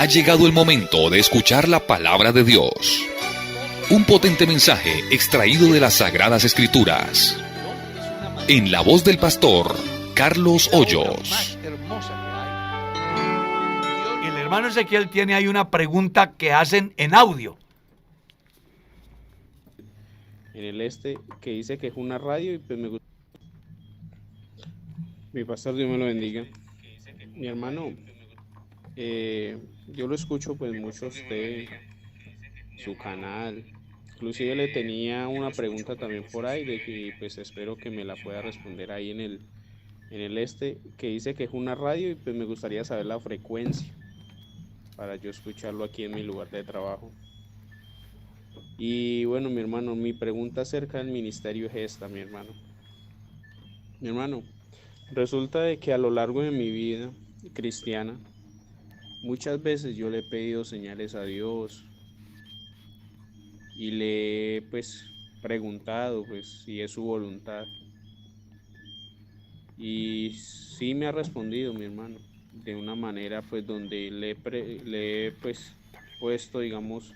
Ha llegado el momento de escuchar la palabra de Dios. Un potente mensaje extraído de las Sagradas Escrituras. En la voz del pastor Carlos Hoyos. El hermano Ezequiel tiene ahí una pregunta que hacen en audio. En el que dice que es una radio y pues me gusta. Mi pastor, Dios me lo bendiga. Mi hermano, yo lo escucho pues mucho a usted, su canal. Inclusive le tenía una pregunta también por ahí de que pues espero que me la pueda responder ahí en el que dice que es una radio y pues me gustaría saber la frecuencia para yo escucharlo aquí en mi lugar de trabajo. Y bueno, mi hermano, mi pregunta acerca del ministerio es esta, mi hermano. Mi hermano, resulta de que a lo largo de mi vida cristiana, muchas veces yo le he pedido señales a Dios y le he pues preguntado pues si es su voluntad. Y sí me ha respondido, mi hermano, de una manera pues donde le he pues puesto, digamos,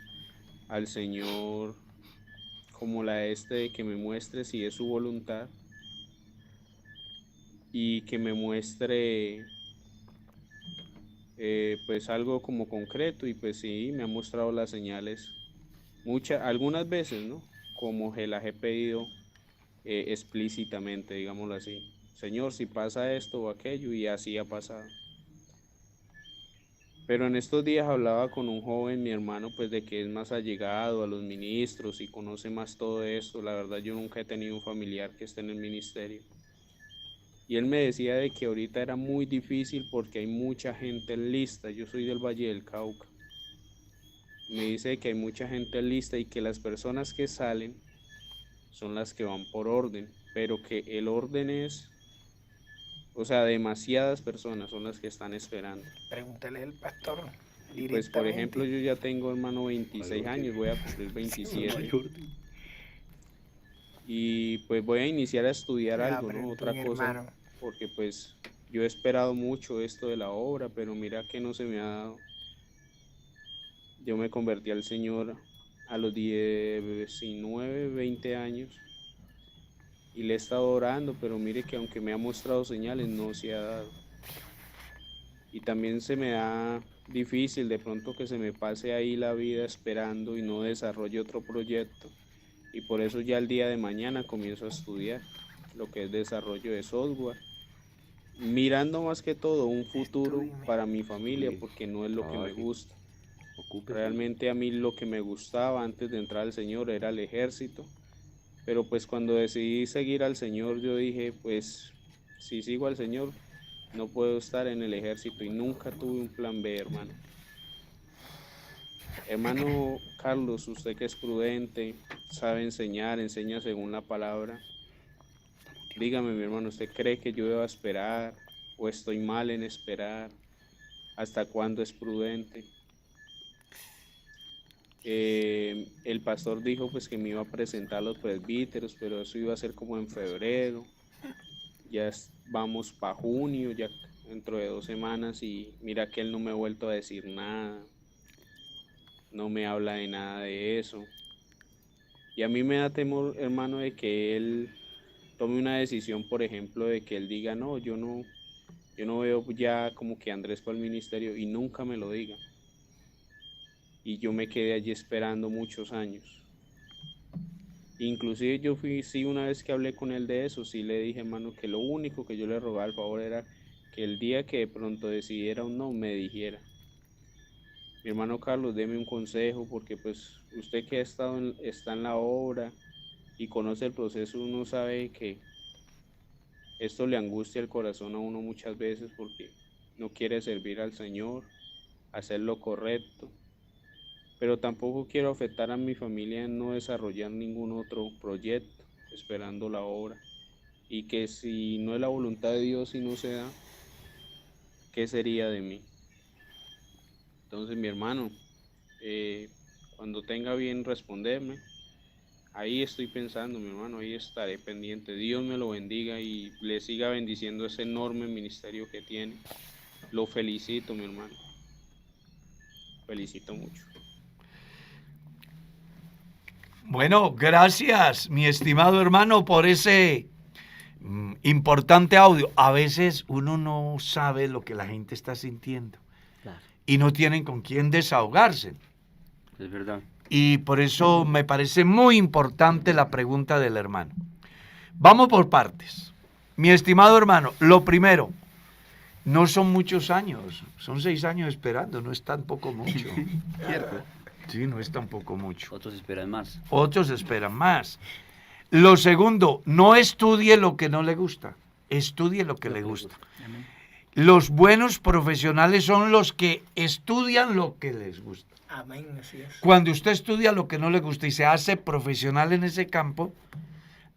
al Señor como de que me muestre si es su voluntad y que me muestre pues algo como concreto, y pues sí, me ha mostrado las señales algunas veces, ¿no? Como que las he pedido explícitamente, digámoslo así. Señor, si pasa esto o aquello, y así ha pasado. Pero en estos días hablaba con un joven, mi hermano, pues de que es más allegado a los ministros y conoce más todo esto. La verdad, yo nunca he tenido un familiar que esté en el ministerio. Y él me decía de que ahorita era muy difícil porque hay mucha gente lista. Yo soy del Valle del Cauca. Me dice que hay mucha gente lista y que las personas que salen son las que van por orden, pero que el orden es, o sea, demasiadas personas son las que están esperando. Pregúntale al pastor Y pues, por ejemplo, directamente. yo ya tengo, hermano, 26 años, voy a cumplir 27. Y pues voy a iniciar a estudiar algo, ¿no? Preguntó Otra mi cosa, hermano. porque pues yo he esperado mucho esto de la obra, pero mira que no se me ha dado. Yo me convertí al Señor a los 19, 20 años y le he estado orando, pero mire que aunque me ha mostrado señales, no se ha dado. Y también se me da difícil de pronto que se me pase ahí la vida esperando y no desarrolle otro proyecto. Y por eso ya el día de mañana comienzo a estudiar lo que es desarrollo de software, mirando más que todo un futuro para mi familia, porque no es lo que me gusta. Realmente a mí lo que me gustaba antes de entrar al Señor era el ejército, pero pues cuando decidí seguir al Señor yo dije, pues si sigo al Señor no puedo estar en el ejército, y nunca tuve un plan B, hermano. Hermano Carlos, usted que es prudente, sabe enseñar, enseña según la palabra. Dígame, mi hermano, ¿usted cree que yo debo esperar o estoy mal en esperar? ¿Hasta cuándo es prudente? El pastor dijo pues que me iba a presentar a los presbíteros, pero eso iba a ser como en febrero. Ya vamos para junio, ya dentro de 2 semanas, y mira que él no me ha vuelto a decir nada, no me habla de nada de eso. Y a mí me da temor, hermano, de que él tome una decisión, por ejemplo, de que él diga, no, yo no veo ya como que Andrés para el ministerio, y nunca me lo diga. Y yo me quedé allí esperando muchos años. Inclusive yo sí, una vez que hablé con él de eso, sí le dije, hermano, que lo único que yo le rogaba al favor era que el día que de pronto decidiera un no, me dijera. Mi hermano Carlos, deme un consejo, porque pues usted que está en la obra y conoce el proceso, uno sabe que esto le angustia el corazón a uno muchas veces porque no quiere servir al Señor, hacer lo correcto, pero tampoco quiero afectar a mi familia en no desarrollar ningún otro proyecto esperando la obra, y que si no es la voluntad de Dios y no se da, ¿qué sería de mí? Entonces, mi hermano, cuando tenga bien responderme, ahí estoy pensando, mi hermano, ahí estaré pendiente. Dios me lo bendiga y le siga bendiciendo ese enorme ministerio que tiene. Lo felicito, mi hermano. felicito mucho. Bueno, gracias, mi estimado hermano, por ese importante audio. A veces uno no sabe lo que la gente está sintiendo. Claro, Y no tienen con quién desahogarse. es verdad. Y por eso me parece muy importante la pregunta del hermano. Vamos por partes. Mi estimado hermano, lo primero, no son muchos años, son 6 años esperando, no es tampoco mucho. ¿Cierto? Sí, no es tampoco mucho. Otros esperan más. Otros esperan más. Lo segundo, no estudie lo que no le gusta, estudie lo que le gusta. Amén. Los buenos profesionales son los que estudian lo que les gusta. Amén, así es. Cuando usted estudia lo que no le gusta y se hace profesional en ese campo,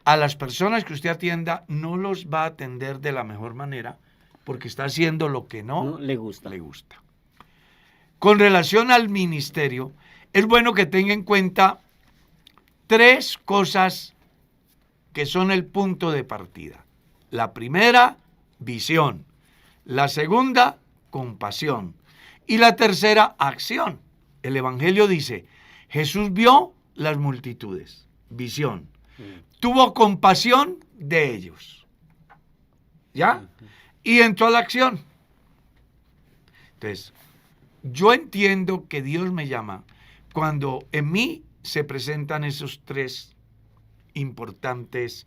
a las personas que usted atienda no los va a atender de la mejor manera porque está haciendo lo que no No le gusta. le gusta. Con relación al ministerio, es bueno que tenga en cuenta 3 cosas que son el punto de partida. La primera, visión. La segunda, compasión. Y la tercera, acción. El Evangelio dice, Jesús vio las multitudes, visión. Tuvo compasión de ellos. ¿Ya? Y entró a la acción. Entonces, yo entiendo que Dios me llama cuando en mí se presentan esos 3 importantes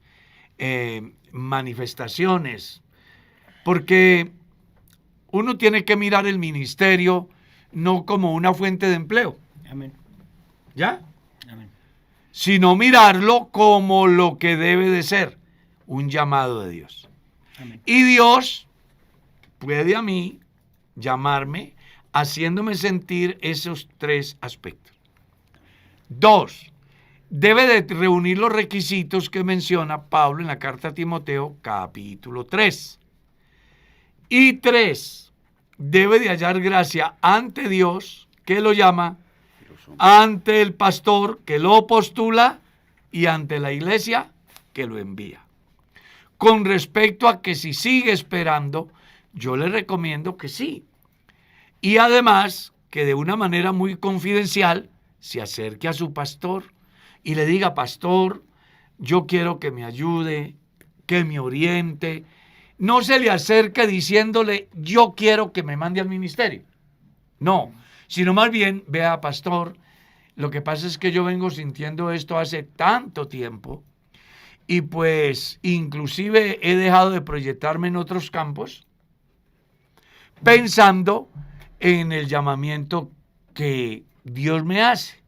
manifestaciones. Porque uno tiene que mirar el ministerio no como una fuente de empleo, Amén. ¿ya? Amén. Sino mirarlo como lo que debe de ser, un llamado de Dios. Amén. Y Dios puede a mí llamarme haciéndome sentir esos 3 aspectos. 2, debe de reunir los requisitos que menciona Pablo en la carta a Timoteo, capítulo 3. Y 3, debe de hallar gracia ante Dios, que lo llama, ante el pastor, que lo postula, y ante la iglesia, que lo envía. Con respecto a que si sigue esperando, yo le recomiendo que sí. Y además, que de una manera muy confidencial, se acerque a su pastor y le diga, pastor, yo quiero que me ayude, que me oriente. No se le acerque diciéndole, yo quiero que me mande al ministerio. No, sino más bien, vea, pastor, lo que pasa es que yo vengo sintiendo esto hace tanto tiempo y pues inclusive he dejado de proyectarme en otros campos pensando en el llamamiento que Dios me hace.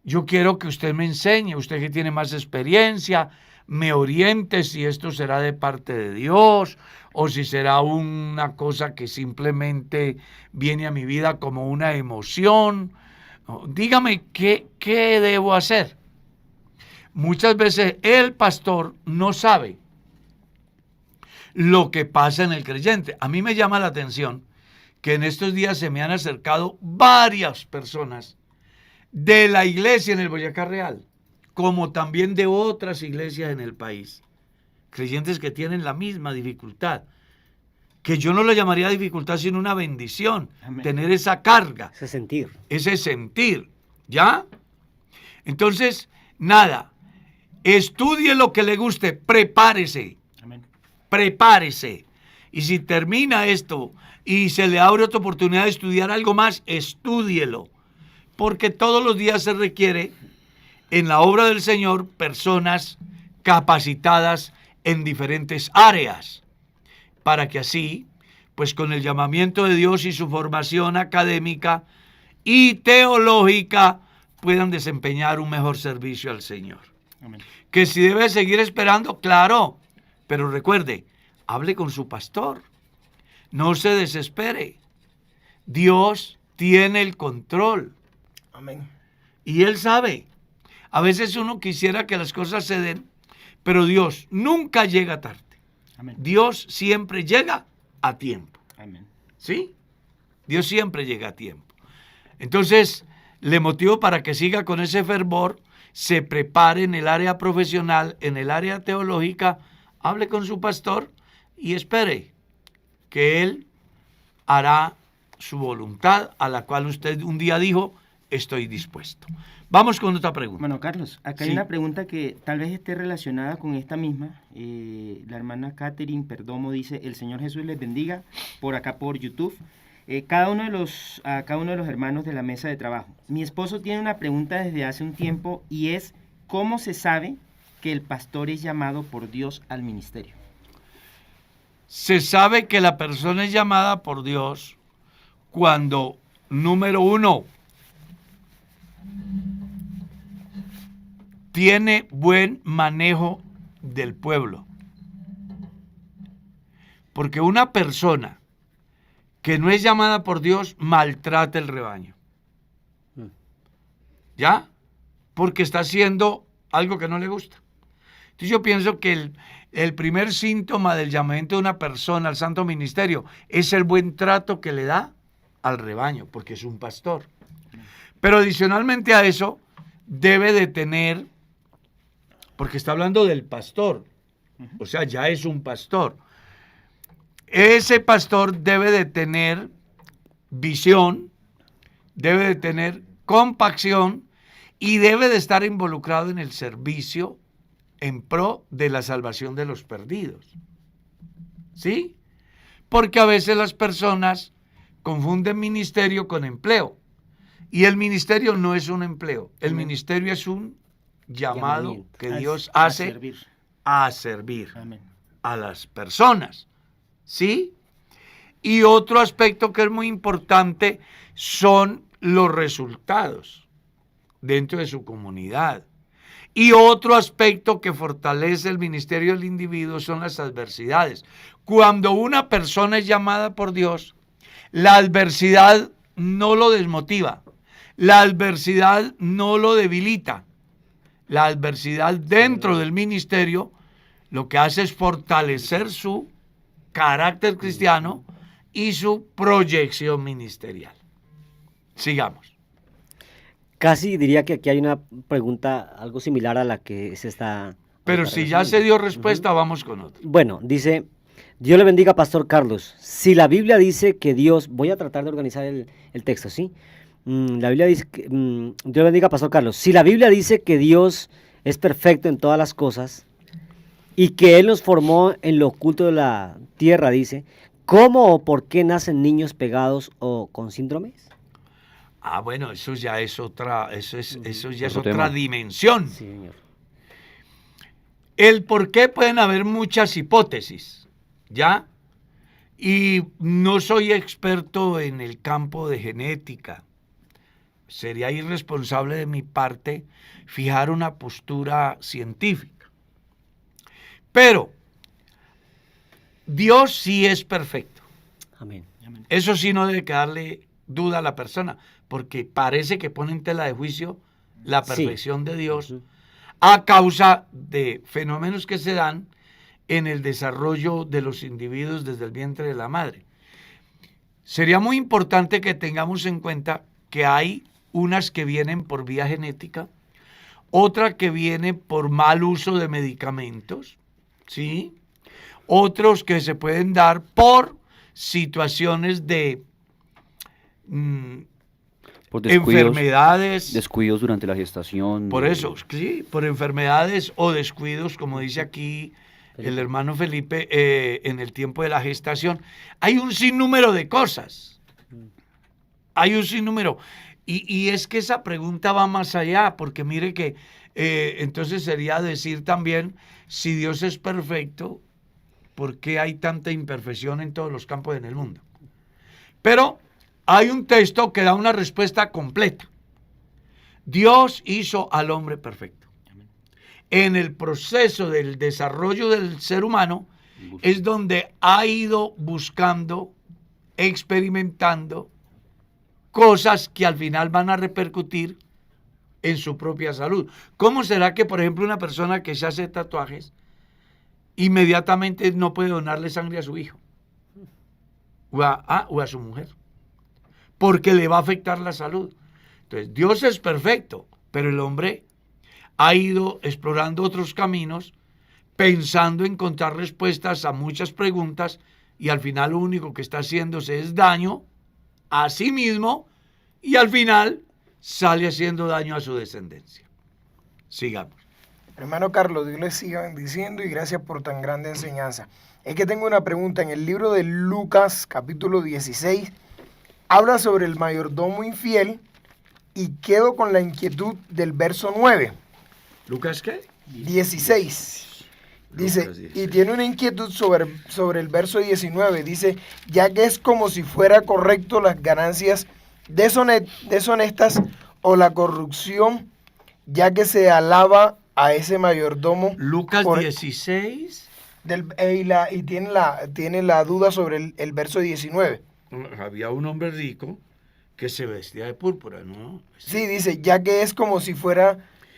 Yo quiero que usted me enseñe, usted que tiene más experiencia, me oriente si esto será de parte de Dios o si será una cosa que simplemente viene a mi vida como una emoción. Dígame, ¿qué debo hacer? Muchas veces el pastor no sabe lo que pasa en el creyente. A mí me llama la atención que en estos días se me han acercado varias personas de la iglesia en el Boyacá Real, como también de otras iglesias en el país, creyentes que tienen la misma dificultad, que yo no le llamaría dificultad sino una bendición. Amén. Tener esa carga, ese sentir, ¿ya? Entonces, nada, estudie lo que le guste, prepárese. Amén. Prepárese. Y si termina esto y se le abre otra oportunidad de estudiar algo más, estúdielo. Porque todos los días se requiere en la obra del Señor personas capacitadas en diferentes áreas, para que así, pues con el llamamiento de Dios y su formación académica y teológica, puedan desempeñar un mejor servicio al Señor. Amén. Que si debe seguir esperando, claro, pero recuerde, hable con su pastor, no se desespere. Dios tiene el control. Amén. Y Él sabe. A veces uno quisiera que las cosas se den, pero Dios nunca llega tarde. Amén. Dios siempre llega a tiempo. Amén. ¿Sí? Dios siempre llega a tiempo. Entonces, le motivo para que siga con ese fervor, se prepare en el área profesional, en el área teológica, hable con su pastor y espere que Él hará su voluntad a la cual usted un día dijo, estoy dispuesto. Vamos con otra pregunta. Bueno, Carlos, acá Sí. hay una pregunta que tal vez esté relacionada con esta misma. La hermana Catherine Perdomo dice, el Señor Jesús les bendiga, por acá por YouTube. A cada uno de los hermanos de la mesa de trabajo. Mi esposo tiene una pregunta desde hace un tiempo y es, ¿cómo se sabe que el pastor es llamado por Dios al ministerio? Se sabe que la persona es llamada por Dios cuando, número uno, tiene buen manejo del pueblo. Porque una persona que no es llamada por Dios maltrata el rebaño. ¿Ya? Porque está haciendo algo que no le gusta. Entonces yo pienso que el primer síntoma del llamamiento de una persona al santo ministerio es el buen trato que le da al rebaño, porque es un pastor. Pero adicionalmente a eso, debe de tener, porque está hablando del pastor, o sea, ya es un pastor. Ese pastor debe de tener visión, debe de tener compasión y debe de estar involucrado en el servicio en pro de la salvación de los perdidos. ¿Sí? Porque a veces las personas confunden ministerio con empleo. Y el ministerio no es un empleo. El ministerio es un llamado que Dios hace a servir Amén. a las personas. ¿Sí? Y otro aspecto que es muy importante son los resultados dentro de su comunidad. Y otro aspecto que fortalece el ministerio del individuo son las adversidades. Cuando una persona es llamada por Dios, la adversidad no lo desmotiva, la adversidad no lo debilita. La adversidad dentro del ministerio lo que hace es fortalecer su carácter cristiano y su proyección ministerial. Sigamos. Casi diría que aquí hay una pregunta algo similar a la que se está... Pero si ya se dio respuesta, vamos con otra. Bueno, dice, Dios le bendiga, Pastor Carlos. Si la Biblia dice que Dios... Voy a tratar de organizar el texto, ¿sí? La Biblia dice que... Dios le bendiga, Pastor Carlos. Si la Biblia dice que Dios es perfecto en todas las cosas y que Él nos formó en lo oculto de la tierra, dice, ¿cómo o por qué nacen niños pegados o con síndromes? Ah, bueno, eso ya es otra, eso ya es Otro otra tema. dimensión. Sí, señor. El por qué pueden haber muchas hipótesis, ¿ya? Y no soy experto en el campo de genética. Sería irresponsable de mi parte fijar una postura científica. Pero Dios sí es perfecto. Amén. Eso sí no debe quedarle duda a la persona, porque parece que pone en tela de juicio la perfección de Dios a causa de fenómenos que se dan en el desarrollo de los individuos desde el vientre de la madre. Sería muy importante que tengamos en cuenta que hay unas que vienen por vía genética, otra que viene por mal uso de medicamentos, ¿sí? Otros que se pueden dar por situaciones de Por descuidos, enfermedades. descuidos durante la gestación. Por eso, sí, por enfermedades o descuidos, como dice aquí el hermano Felipe, en el tiempo de la gestación. Hay un sinnúmero de cosas. Hay un sinnúmero. Y es que esa pregunta va más allá, porque mire que entonces sería decir también, si Dios es perfecto, ¿por qué hay tanta imperfección en todos los campos en el mundo? Pero hay un texto que da una respuesta completa. Dios hizo al hombre perfecto. En el proceso del desarrollo del ser humano es donde ha ido buscando, experimentando cosas que al final van a repercutir en su propia salud. ¿Cómo será que, por ejemplo, una persona que se hace tatuajes inmediatamente no puede donarle sangre a su hijo o a su mujer? Porque le va a afectar la salud. Entonces, Dios es perfecto, pero el hombre ha ido explorando otros caminos, pensando encontrar respuestas a muchas preguntas, y al final lo único que está haciéndose es daño a sí mismo y al final sale haciendo daño a su descendencia. Sigamos. Hermano Carlos, Dios les siga bendiciendo y gracias por tan grande enseñanza. Es que tengo una pregunta. En el libro de Lucas, capítulo 16, habla sobre el mayordomo infiel y quedo con la inquietud del verso 9. ¿Lucas qué? 16. Dice, Lucas 16. y tiene una inquietud sobre el verso 19. Dice, ya que es como si fuera correcto las ganancias deshonestas o la corrupción, ya que se alaba a ese mayordomo. Lucas por- 16. y tiene la duda sobre el verso 19. Había un hombre rico que se vestía de púrpura, ¿no? Sí, dice, ya que es como si fuera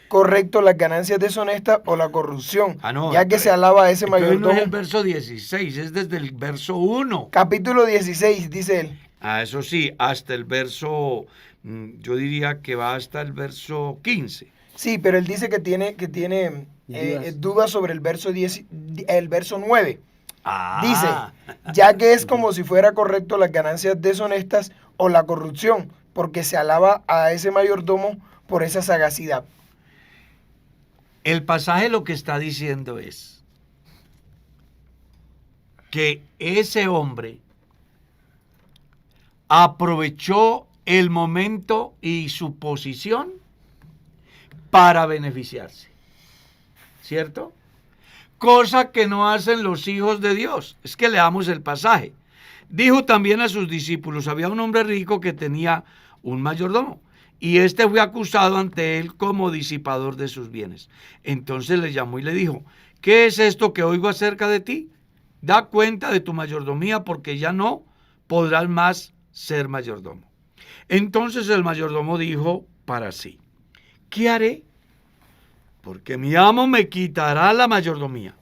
correcto las ganancias deshonestas o la corrupción, Ah, no, ya que entonces- se alaba a ese Entonces mayordomo. no es el verso 16, es desde el verso 1. Capítulo 16, dice él. Ah, eso sí, hasta el verso, yo diría que va hasta el verso 15. Sí, pero él dice que tiene Dudas. dudas sobre el verso 9. Ah, Dice, ya que es como si fuera correcto las ganancias deshonestas o la corrupción, porque se alaba a ese mayordomo por esa sagacidad. el pasaje lo que está diciendo es que ese hombre aprovechó el momento y su posición para beneficiarse, ¿cierto? Cosa que no hacen los hijos de Dios. Es que leamos el pasaje. Dijo también a sus discípulos, había un hombre rico que tenía un mayordomo, y este fue acusado ante él como disipador de sus bienes. Entonces le llamó y le dijo, ¿qué es esto que oigo acerca de ti? Da cuenta de tu mayordomía, porque ya no podrás más ser mayordomo. Entonces el mayordomo dijo para sí, ¿qué haré? Porque mi amo me quitará la mayordomía.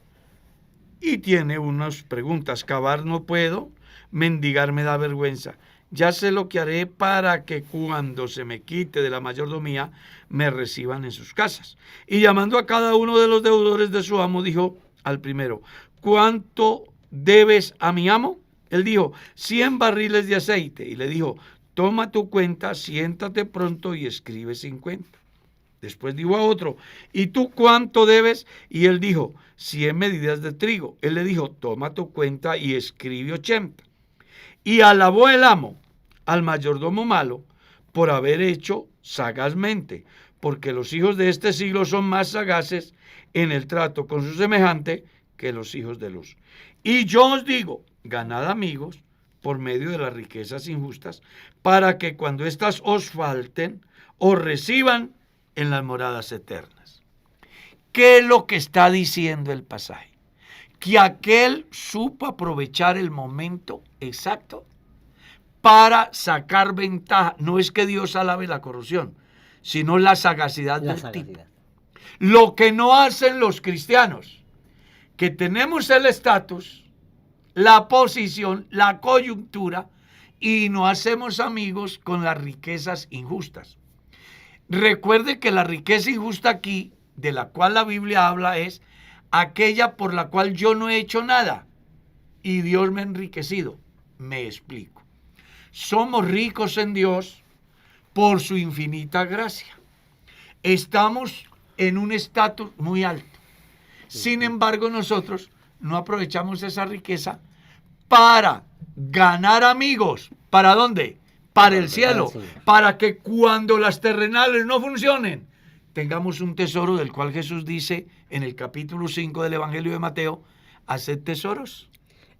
Y tiene unas preguntas, cavar no puedo, mendigar me da vergüenza. Ya sé lo que haré para que cuando se me quite de la mayordomía me reciban en sus casas. Y llamando a cada uno de los deudores de su amo, dijo al primero, ¿cuánto debes a mi amo? Él dijo, 100 barriles de aceite. Y le dijo, toma tu cuenta, siéntate pronto y escribe 50. Después dijo a otro, ¿y tú cuánto debes? Y él dijo, 100 medidas de trigo. Él le dijo, toma tu cuenta y escribe 80. Y alabó el amo al mayordomo malo por haber hecho sagazmente, porque los hijos de este siglo son más sagaces en el trato con su semejante que los hijos de luz. Y yo os digo, ganad amigos por medio de las riquezas injustas, para que cuando éstas os falten, os reciban en las moradas eternas. ¿Qué es lo que está diciendo el pasaje? Que aquel supo aprovechar el momento exacto para sacar ventaja. No es que Dios alabe la corrupción, sino la sagacidad La del tipo. sagacidad. Lo que no hacen los cristianos, que tenemos el estatus, la posición, la coyuntura, y no hacemos amigos con las riquezas injustas. Recuerde que la riqueza injusta aquí, de la cual la Biblia habla, es aquella por la cual yo no he hecho nada y Dios me ha enriquecido. Me explico. Somos ricos en Dios por su infinita gracia. Estamos en un estatus muy alto. Sin embargo, nosotros no aprovechamos esa riqueza para ganar amigos. ¿Para dónde? Para el cielo. Para que cuando las terrenales no funcionen, tengamos un tesoro del cual Jesús dice en el capítulo 5 del Evangelio de Mateo, haced tesoros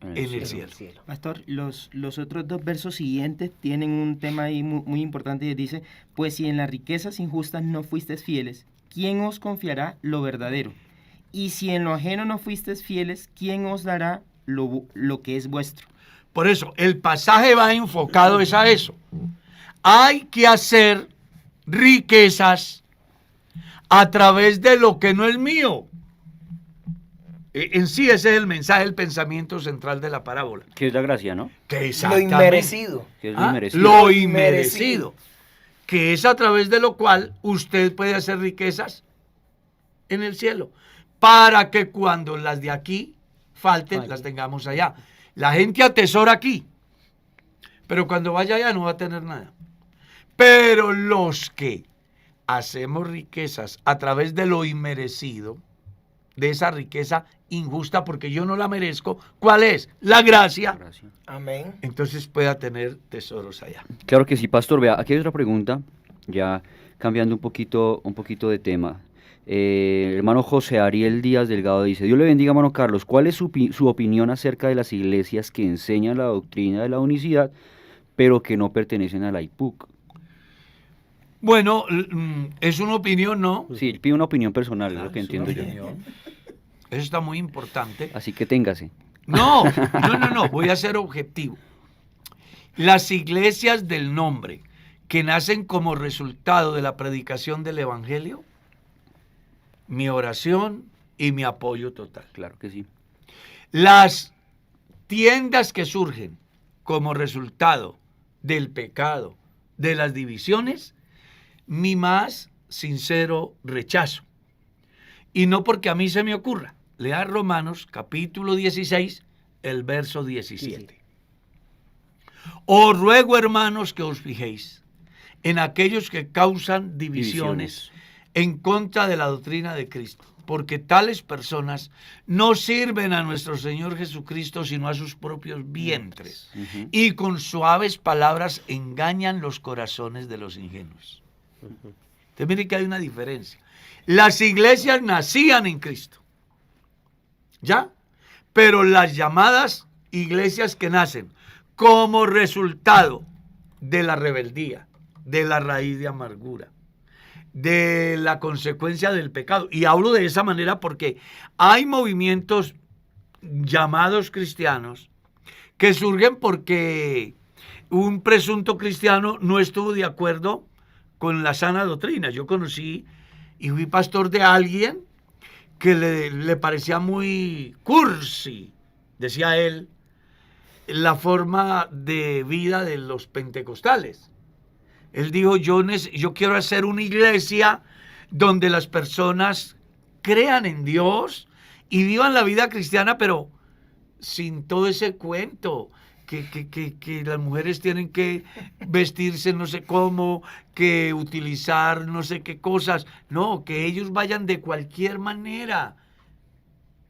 en el cielo. Pastor, los otros dos versos siguientes tienen un tema ahí muy importante y dice, pues si en las riquezas injustas no fuisteis fieles, ¿quién os confiará lo verdadero? Y si en lo ajeno no fuisteis fieles, ¿quién os dará lo que es vuestro? Por eso, el pasaje va enfocado es a eso. Hay que hacer riquezas a través de lo que no es mío. En sí ese es el mensaje, el pensamiento central de la parábola. Que es la gracia, ¿no? Que Lo exactamente, inmerecido. Que es ¿ah? lo inmerecido. Lo inmerecido. Que es a través de lo cual usted puede hacer riquezas en el cielo. Para que cuando las de aquí falten, las tengamos allá. La gente atesora aquí. pero cuando vaya allá no va a tener nada. Pero los que hacemos riquezas a través de lo inmerecido, de esa riqueza injusta porque yo no la merezco, ¿cuál es? La gracia. Gracias. Amén. Entonces pueda tener tesoros allá. Claro que sí, pastor. Vea, aquí hay otra pregunta, ya cambiando un poquito de tema. Hermano José Ariel Díaz Delgado dice: Dios le bendiga, hermano Carlos. ¿Cuál es su opinión acerca de las iglesias que enseñan la doctrina de la unicidad, pero que no pertenecen a la IPUC? Bueno, es una opinión, ¿no? Sí, él pide una opinión personal, es lo que Es una entiendo yo. opinión. Eso está muy importante. Así que téngase. No, voy a ser objetivo. Las iglesias del nombre que nacen como resultado de la predicación del Evangelio, mi oración y mi apoyo total. Claro que sí. Las tiendas que surgen como resultado del pecado, de las divisiones, mi más sincero rechazo. Y no porque a mí se me ocurra. Lea Romanos capítulo 16, el verso 17. Os ruego, hermanos, que os fijéis en aquellos que causan divisiones en contra de la doctrina de Cristo, porque tales personas no sirven a nuestro Señor Jesucristo, sino a sus propios vientres, y con suaves palabras engañan los corazones de los ingenuos. Usted mire que hay una diferencia. Las iglesias nacían en Cristo, ¿ya? Pero las llamadas iglesias que nacen como resultado de la rebeldía, de la raíz de amargura, de la consecuencia del pecado. Y hablo de esa manera porque hay movimientos llamados cristianos que surgen porque un presunto cristiano no estuvo de acuerdo con la sana doctrina. Yo conocí y fui pastor de alguien que le parecía muy cursi, decía él, la forma de vida de los pentecostales. Él dijo, yo quiero hacer una iglesia donde las personas crean en Dios y vivan la vida cristiana, pero sin todo ese cuento, que las mujeres tienen que vestirse no sé cómo, que utilizar no sé qué cosas. No, que ellos vayan de cualquier manera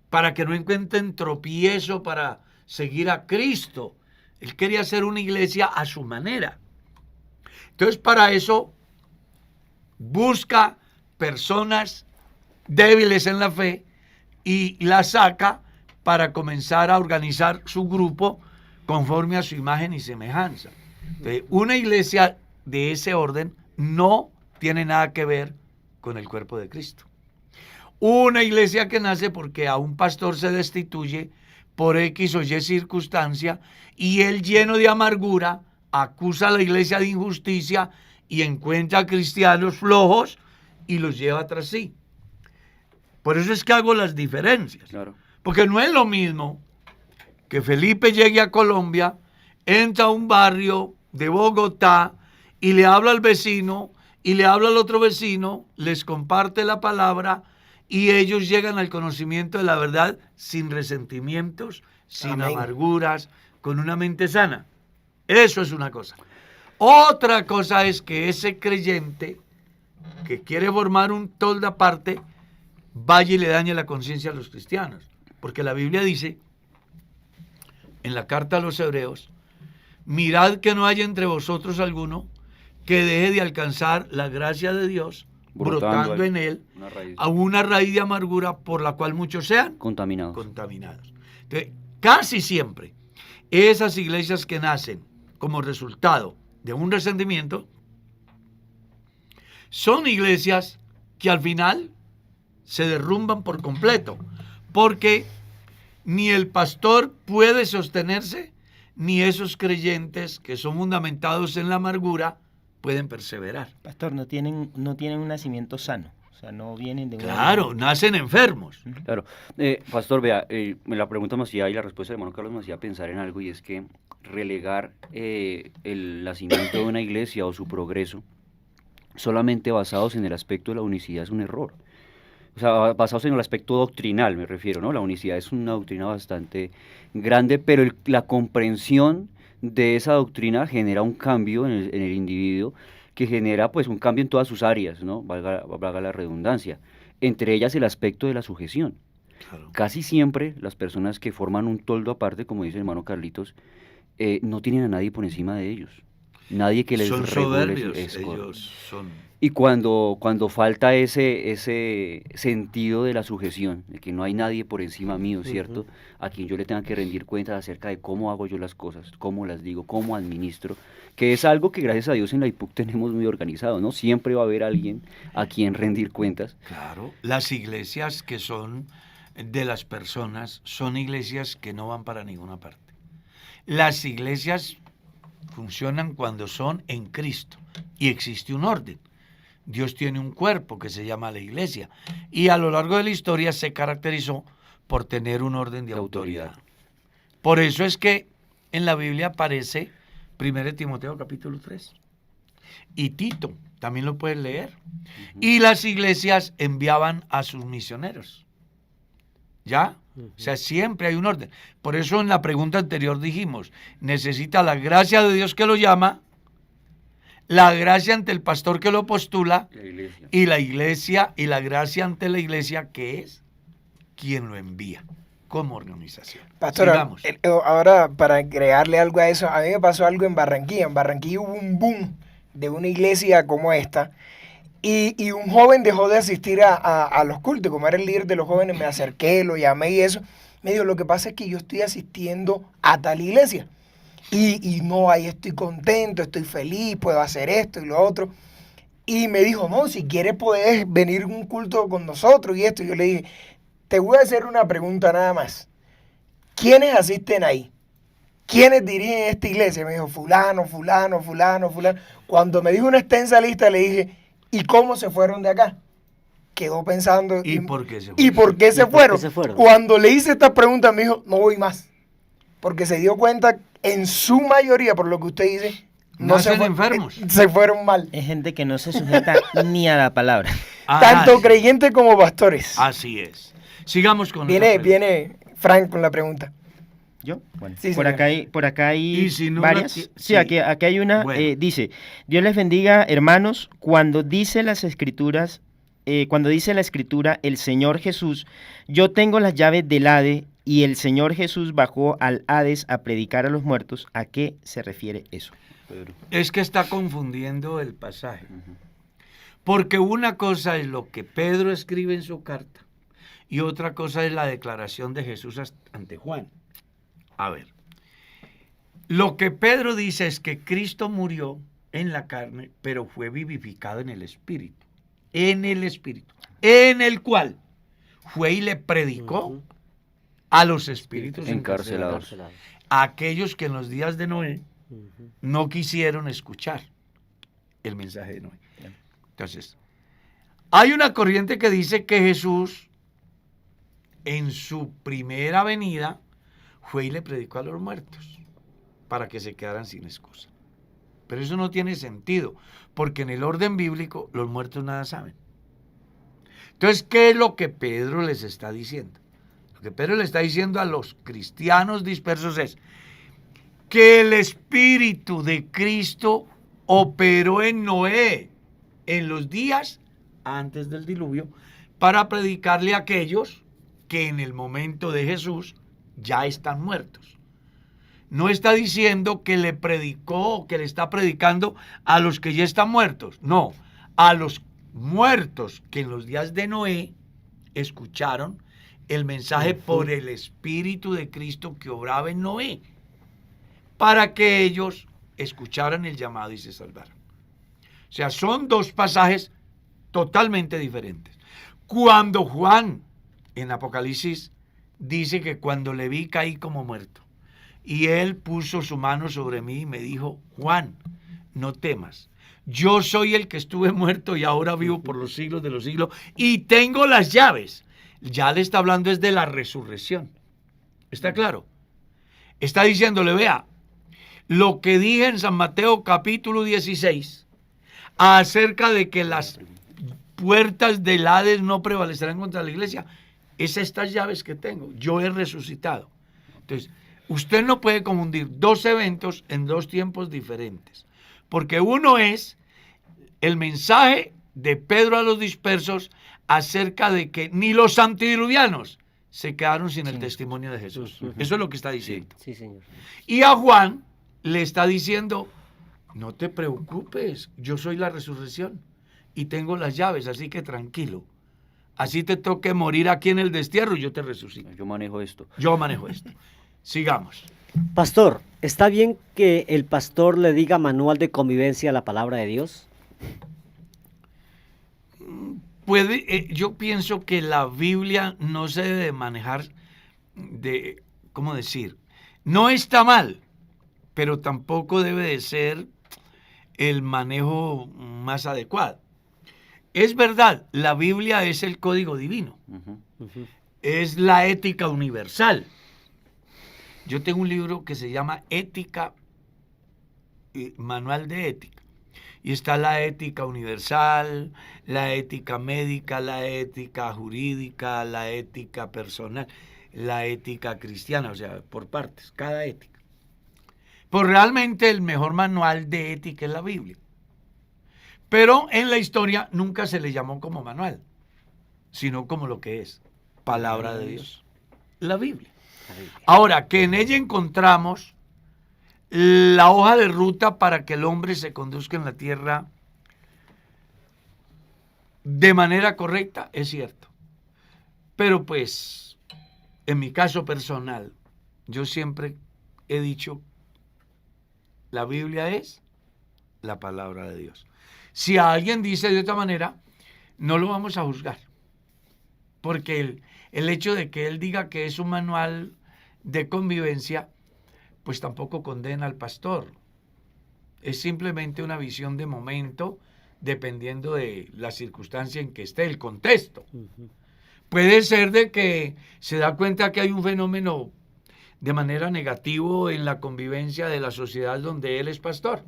para que no encuentren tropiezo para seguir a Cristo. Él quería hacer una iglesia a su manera. Entonces, para eso, busca personas débiles en la fe y las saca para comenzar a organizar su grupo conforme a su imagen y semejanza. Entonces, una iglesia de ese orden no tiene nada que ver con el cuerpo de Cristo. Una iglesia que nace porque a un pastor se destituye por X o Y circunstancia y él, lleno de amargura, acusa a la iglesia de injusticia y encuentra a cristianos flojos y los lleva tras sí. Por eso es que hago las diferencias. Claro. Porque no es lo mismo que Felipe llegue a Colombia, entra a un barrio de Bogotá y le habla al vecino y le habla al otro vecino, les comparte la palabra y ellos llegan al conocimiento de la verdad sin resentimientos, sin Amén. amarguras, con una mente sana. Eso es una cosa. Otra cosa es que ese creyente que quiere formar un toldo aparte vaya y le dañe la conciencia a los cristianos. Porque la Biblia dice, en la carta a los hebreos, mirad que no haya entre vosotros alguno que deje de alcanzar la gracia de Dios, brotando en él a una raíz de amargura por la cual muchos sean Contaminados. Entonces, casi siempre, esas iglesias que nacen como resultado de un resentimiento, son iglesias que al final se derrumban por completo, porque ni el pastor puede sostenerse, ni esos creyentes que son fundamentados en la amargura pueden perseverar. Pastor, no tienen un nacimiento sano, o sea, no vienen de Claro, nacen enfermos. Claro. Pastor, vea, la pregunta me hacía y la respuesta del hermano Carlos me hacía pensar en algo, y es que relegar el nacimiento de una iglesia o su progreso solamente basados en el aspecto de la unicidad es un error. O sea, basados en el aspecto doctrinal, me refiero, ¿no? La unicidad es una doctrina bastante grande, pero la comprensión de esa doctrina genera un cambio en el individuo que genera pues un cambio en todas sus áreas, ¿no? Valga la redundancia. Entre ellas el aspecto de la sujeción. Claro. Casi siempre las personas que forman un toldo aparte, como dice el hermano Carlitos, no tienen a nadie por encima de ellos. Nadie que les Son regule soberbios, es correcto. ellos son... Y cuando falta ese sentido de la sujeción, de que no hay nadie por encima mío, ¿cierto? A quien yo le tenga que rendir cuentas acerca de cómo hago yo las cosas, cómo las digo, cómo administro, que es algo que gracias a Dios en la IPUC tenemos muy organizado, ¿no? Siempre va a haber alguien a quien rendir cuentas. Claro, las iglesias que son de las personas son iglesias que no van para ninguna parte. Las iglesias funcionan cuando son en Cristo y existe un orden. Dios tiene un cuerpo que se llama la iglesia y a lo largo de la historia se caracterizó por tener un orden de autoridad. Por eso es que en la Biblia aparece 1 Timoteo capítulo 3 y Tito, también lo puedes leer. Y las iglesias enviaban a sus misioneros. ¿Ya? O sea, siempre hay un orden. Por eso en la pregunta anterior dijimos, necesita la gracia de Dios que lo llama, la gracia ante el pastor que lo postula, y la iglesia, y la gracia ante la iglesia que es quien lo envía como organización. Pastor, Sigamos. ahora para agregarle algo a eso, a mí me pasó algo en Barranquilla. En Barranquilla hubo un boom de una iglesia como esta. Y un joven dejó de asistir a los cultos. Como era el líder de los jóvenes, me acerqué, lo llamé y eso. Me dijo, lo que pasa es que yo estoy asistiendo a tal iglesia. Y no, ahí estoy contento, estoy feliz, puedo hacer esto y lo otro. Y me dijo, no, si quieres puedes venir a un culto con nosotros y esto. Y yo le dije, te voy a hacer una pregunta nada más. ¿Quiénes asisten ahí? ¿Quiénes dirigen esta iglesia? Me dijo, fulano, fulano, fulano, fulano. Cuando me dijo una extensa lista, le dije, ¿y cómo se fueron de acá? Quedó pensando. ¿Y por qué se fueron? ¿Y por qué se fueron? Cuando le hice esta pregunta, me dijo, no voy más. Porque se dio cuenta, en su mayoría, por lo que usted dice, no se enfermos. Se fueron mal. Es gente que no se sujeta ni a la palabra. Tanto creyentes como pastores. Así es. Sigamos con Viene Frank con la pregunta. ¿Yo? Bueno, Sí, por acá hay Y si no varias. la- Sí, sí. aquí hay una. Bueno. Dice, Dios les bendiga, hermanos, cuando dice las escrituras, cuando dice la escritura, el Señor Jesús, yo tengo las llaves del Hades y el Señor Jesús bajó al Hades a predicar a los muertos, ¿a qué se refiere eso? Pedro. Es que está confundiendo el pasaje. Porque una cosa es lo que Pedro escribe en su carta y otra cosa es la declaración de Jesús ante Juan. A ver, lo que Pedro dice es que Cristo murió en la carne, pero fue vivificado en el Espíritu, en el cual fue y le predicó a los espíritus Encarcelados. a aquellos que en los días de Noé no quisieron escuchar el mensaje de Noé. Entonces, hay una corriente que dice que Jesús en su primera venida fue y le predicó a los muertos para que se quedaran sin excusa. Pero eso no tiene sentido, porque en el orden bíblico los muertos nada saben. Entonces, ¿qué es lo que Pedro les está diciendo? Lo que Pedro le está diciendo a los cristianos dispersos es que el Espíritu de Cristo operó en Noé en los días antes del diluvio para predicarle a aquellos que en el momento de Jesús ya están muertos. No está diciendo que le predicó, que le está predicando a los que ya están muertos. No, a los muertos que en los días de Noé escucharon el mensaje por el Espíritu de Cristo que obraba en Noé, para que ellos escucharan el llamado y se salvaran. O sea, son dos pasajes totalmente diferentes. Cuando Juan, en Apocalipsis, dice que cuando le vi caí como muerto, y él puso su mano sobre mí y me dijo, Juan, no temas, yo soy el que estuve muerto y ahora vivo por los siglos de los siglos, y tengo las llaves. Ya le está hablando es de la resurrección. ¿Está claro? Está diciéndole, vea, lo que dije en San Mateo capítulo 16, acerca de que las puertas del Hades no prevalecerán contra la iglesia, es estas llaves que tengo. Yo he resucitado. Entonces, Usted no puede confundir dos eventos en dos tiempos diferentes, porque uno es el mensaje de Pedro a los dispersos acerca de que ni los antidiluvianos se quedaron sin el testimonio de Jesús. Eso es lo que está diciendo. Sí, señor. Y a Juan le está diciendo, no te preocupes, yo soy la resurrección y tengo las llaves, así que tranquilo. Así te toque morir aquí en el destierro, yo te resucito. Yo manejo esto. Yo manejo esto. Sigamos. Pastor, ¿está bien que el pastor le diga manual de convivencia a la palabra de Dios? Yo pienso que la Biblia no se debe manejar de, ¿cómo decir? No está mal, pero tampoco debe de ser el manejo más adecuado. Es verdad, la Biblia es el código divino, es la ética universal. Yo tengo un libro que se llama Ética, Manual de Ética. Y está la ética universal, la ética médica, la ética jurídica, la ética personal, la ética cristiana, o sea, por partes, cada ética. Pues realmente el mejor manual de ética es la Biblia. Pero en la historia nunca se le llamó como manual, sino como lo que es, palabra de Dios, la Biblia. Ahora, que en ella encontramos la hoja de ruta para que el hombre se conduzca en la tierra de manera correcta, es cierto. Pero pues, en mi caso personal, yo siempre he dicho, la Biblia es la palabra de Dios. Si alguien dice de otra manera, no lo vamos a juzgar. Porque el hecho de que él diga que es un manual de convivencia, pues tampoco condena al pastor. Es simplemente una visión de momento, dependiendo de la circunstancia en que esté, el contexto. Puede ser de que se da cuenta que hay un fenómeno de manera negativo en la convivencia de la sociedad donde él es pastor.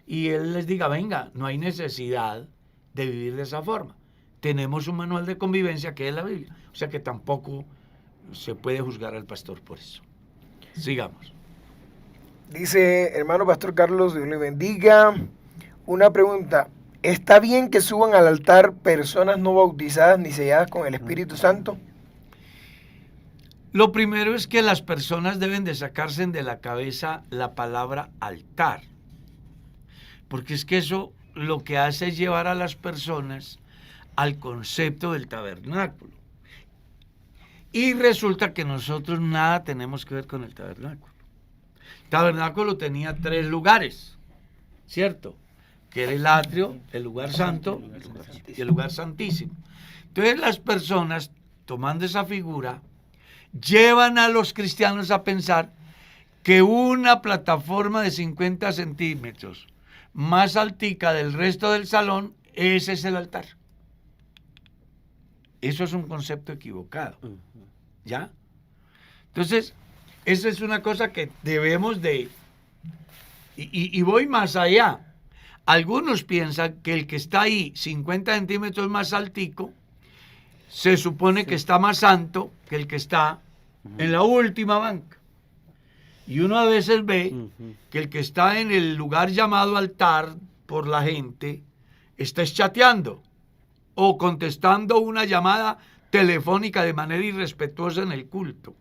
Y él les diga, venga, no hay necesidad de vivir de esa forma. Tenemos un manual de convivencia que es la Biblia. O sea que tampoco se puede juzgar al pastor por eso. Sigamos. Dice, hermano Pastor Carlos, Dios le bendiga. Una pregunta, ¿está bien que suban al altar personas no bautizadas ni selladas con el Espíritu Santo? Lo primero es que las personas deben de sacarse de la cabeza la palabra altar. Porque es que eso lo que hace es llevar a las personas al concepto del tabernáculo. Y resulta que nosotros nada tenemos que ver con el tabernáculo. El tabernáculo tenía 3 lugares, ¿cierto? Que era el atrio, el lugar santo y el lugar santísimo. Entonces las personas, tomando esa figura, llevan a los cristianos a pensar que una plataforma de 50 centímetros más altica del resto del salón, ese es el altar. Eso es un concepto equivocado. ¿Ya? Entonces, esa es una cosa que debemos de... Y voy más allá. Algunos piensan que el que está ahí 50 centímetros más altico, se supone que está más santo que el que está en la última banca. Y uno a veces ve que el que está en el lugar llamado altar por la gente está chateando o contestando una llamada telefónica de manera irrespetuosa en el culto,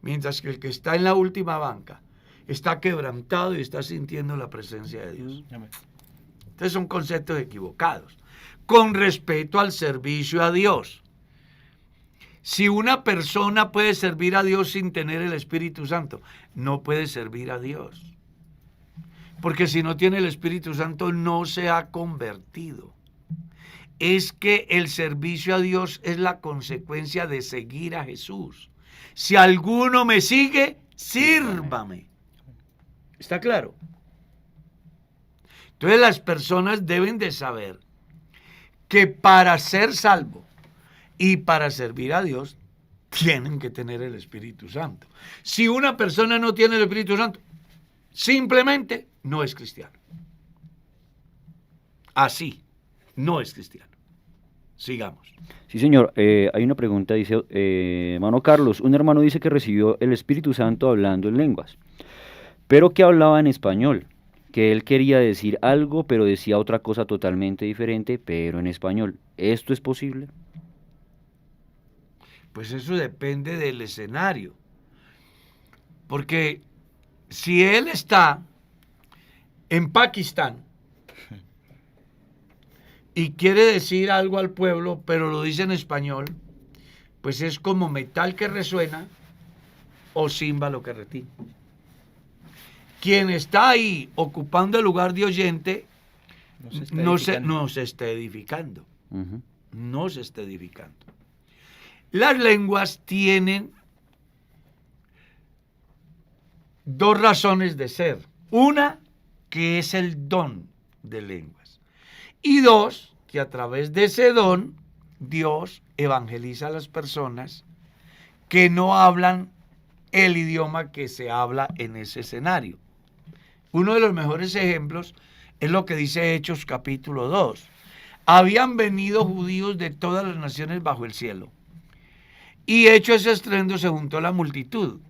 mientras que el que está en la última banca está quebrantado y está sintiendo la presencia de Dios. Entonces son conceptos equivocados. Con respeto al servicio a Dios. Si una persona puede servir a Dios sin tener el Espíritu Santo, no puede servir a Dios. Porque si no tiene el Espíritu Santo, no se ha convertido. Es que el servicio a Dios es la consecuencia de seguir a Jesús. Si alguno me sigue, sírvame. ¿Está claro? Entonces las personas deben de saber que para ser salvo y para servir a Dios, tienen que tener el Espíritu Santo. Si una persona no tiene el Espíritu Santo, simplemente no es cristiano. Así, no es cristiano. Sigamos. Sí, señor. Hay una pregunta, dice, hermano Carlos, un hermano dice que recibió el Espíritu Santo hablando en lenguas, pero que hablaba en español, que él quería decir algo, pero decía otra cosa totalmente diferente, pero en español. ¿Esto es posible? Pues eso depende del escenario. Porque si él está en Pakistán y quiere decir algo al pueblo, pero lo dice en español, pues es como metal que resuena o címbalo que retiñe. Quien está ahí ocupando el lugar de oyente no se está edificando. Ujú. No se está edificando. Las lenguas tienen dos razones de ser. Una, que es el don de lenguas. Y dos, que a través de ese don, Dios evangeliza a las personas que no hablan el idioma que se habla en ese escenario. Uno de los mejores ejemplos es lo que dice Hechos capítulo 2. Habían venido judíos de todas las naciones bajo el cielo. Y hecho ese estruendo se juntó la multitud.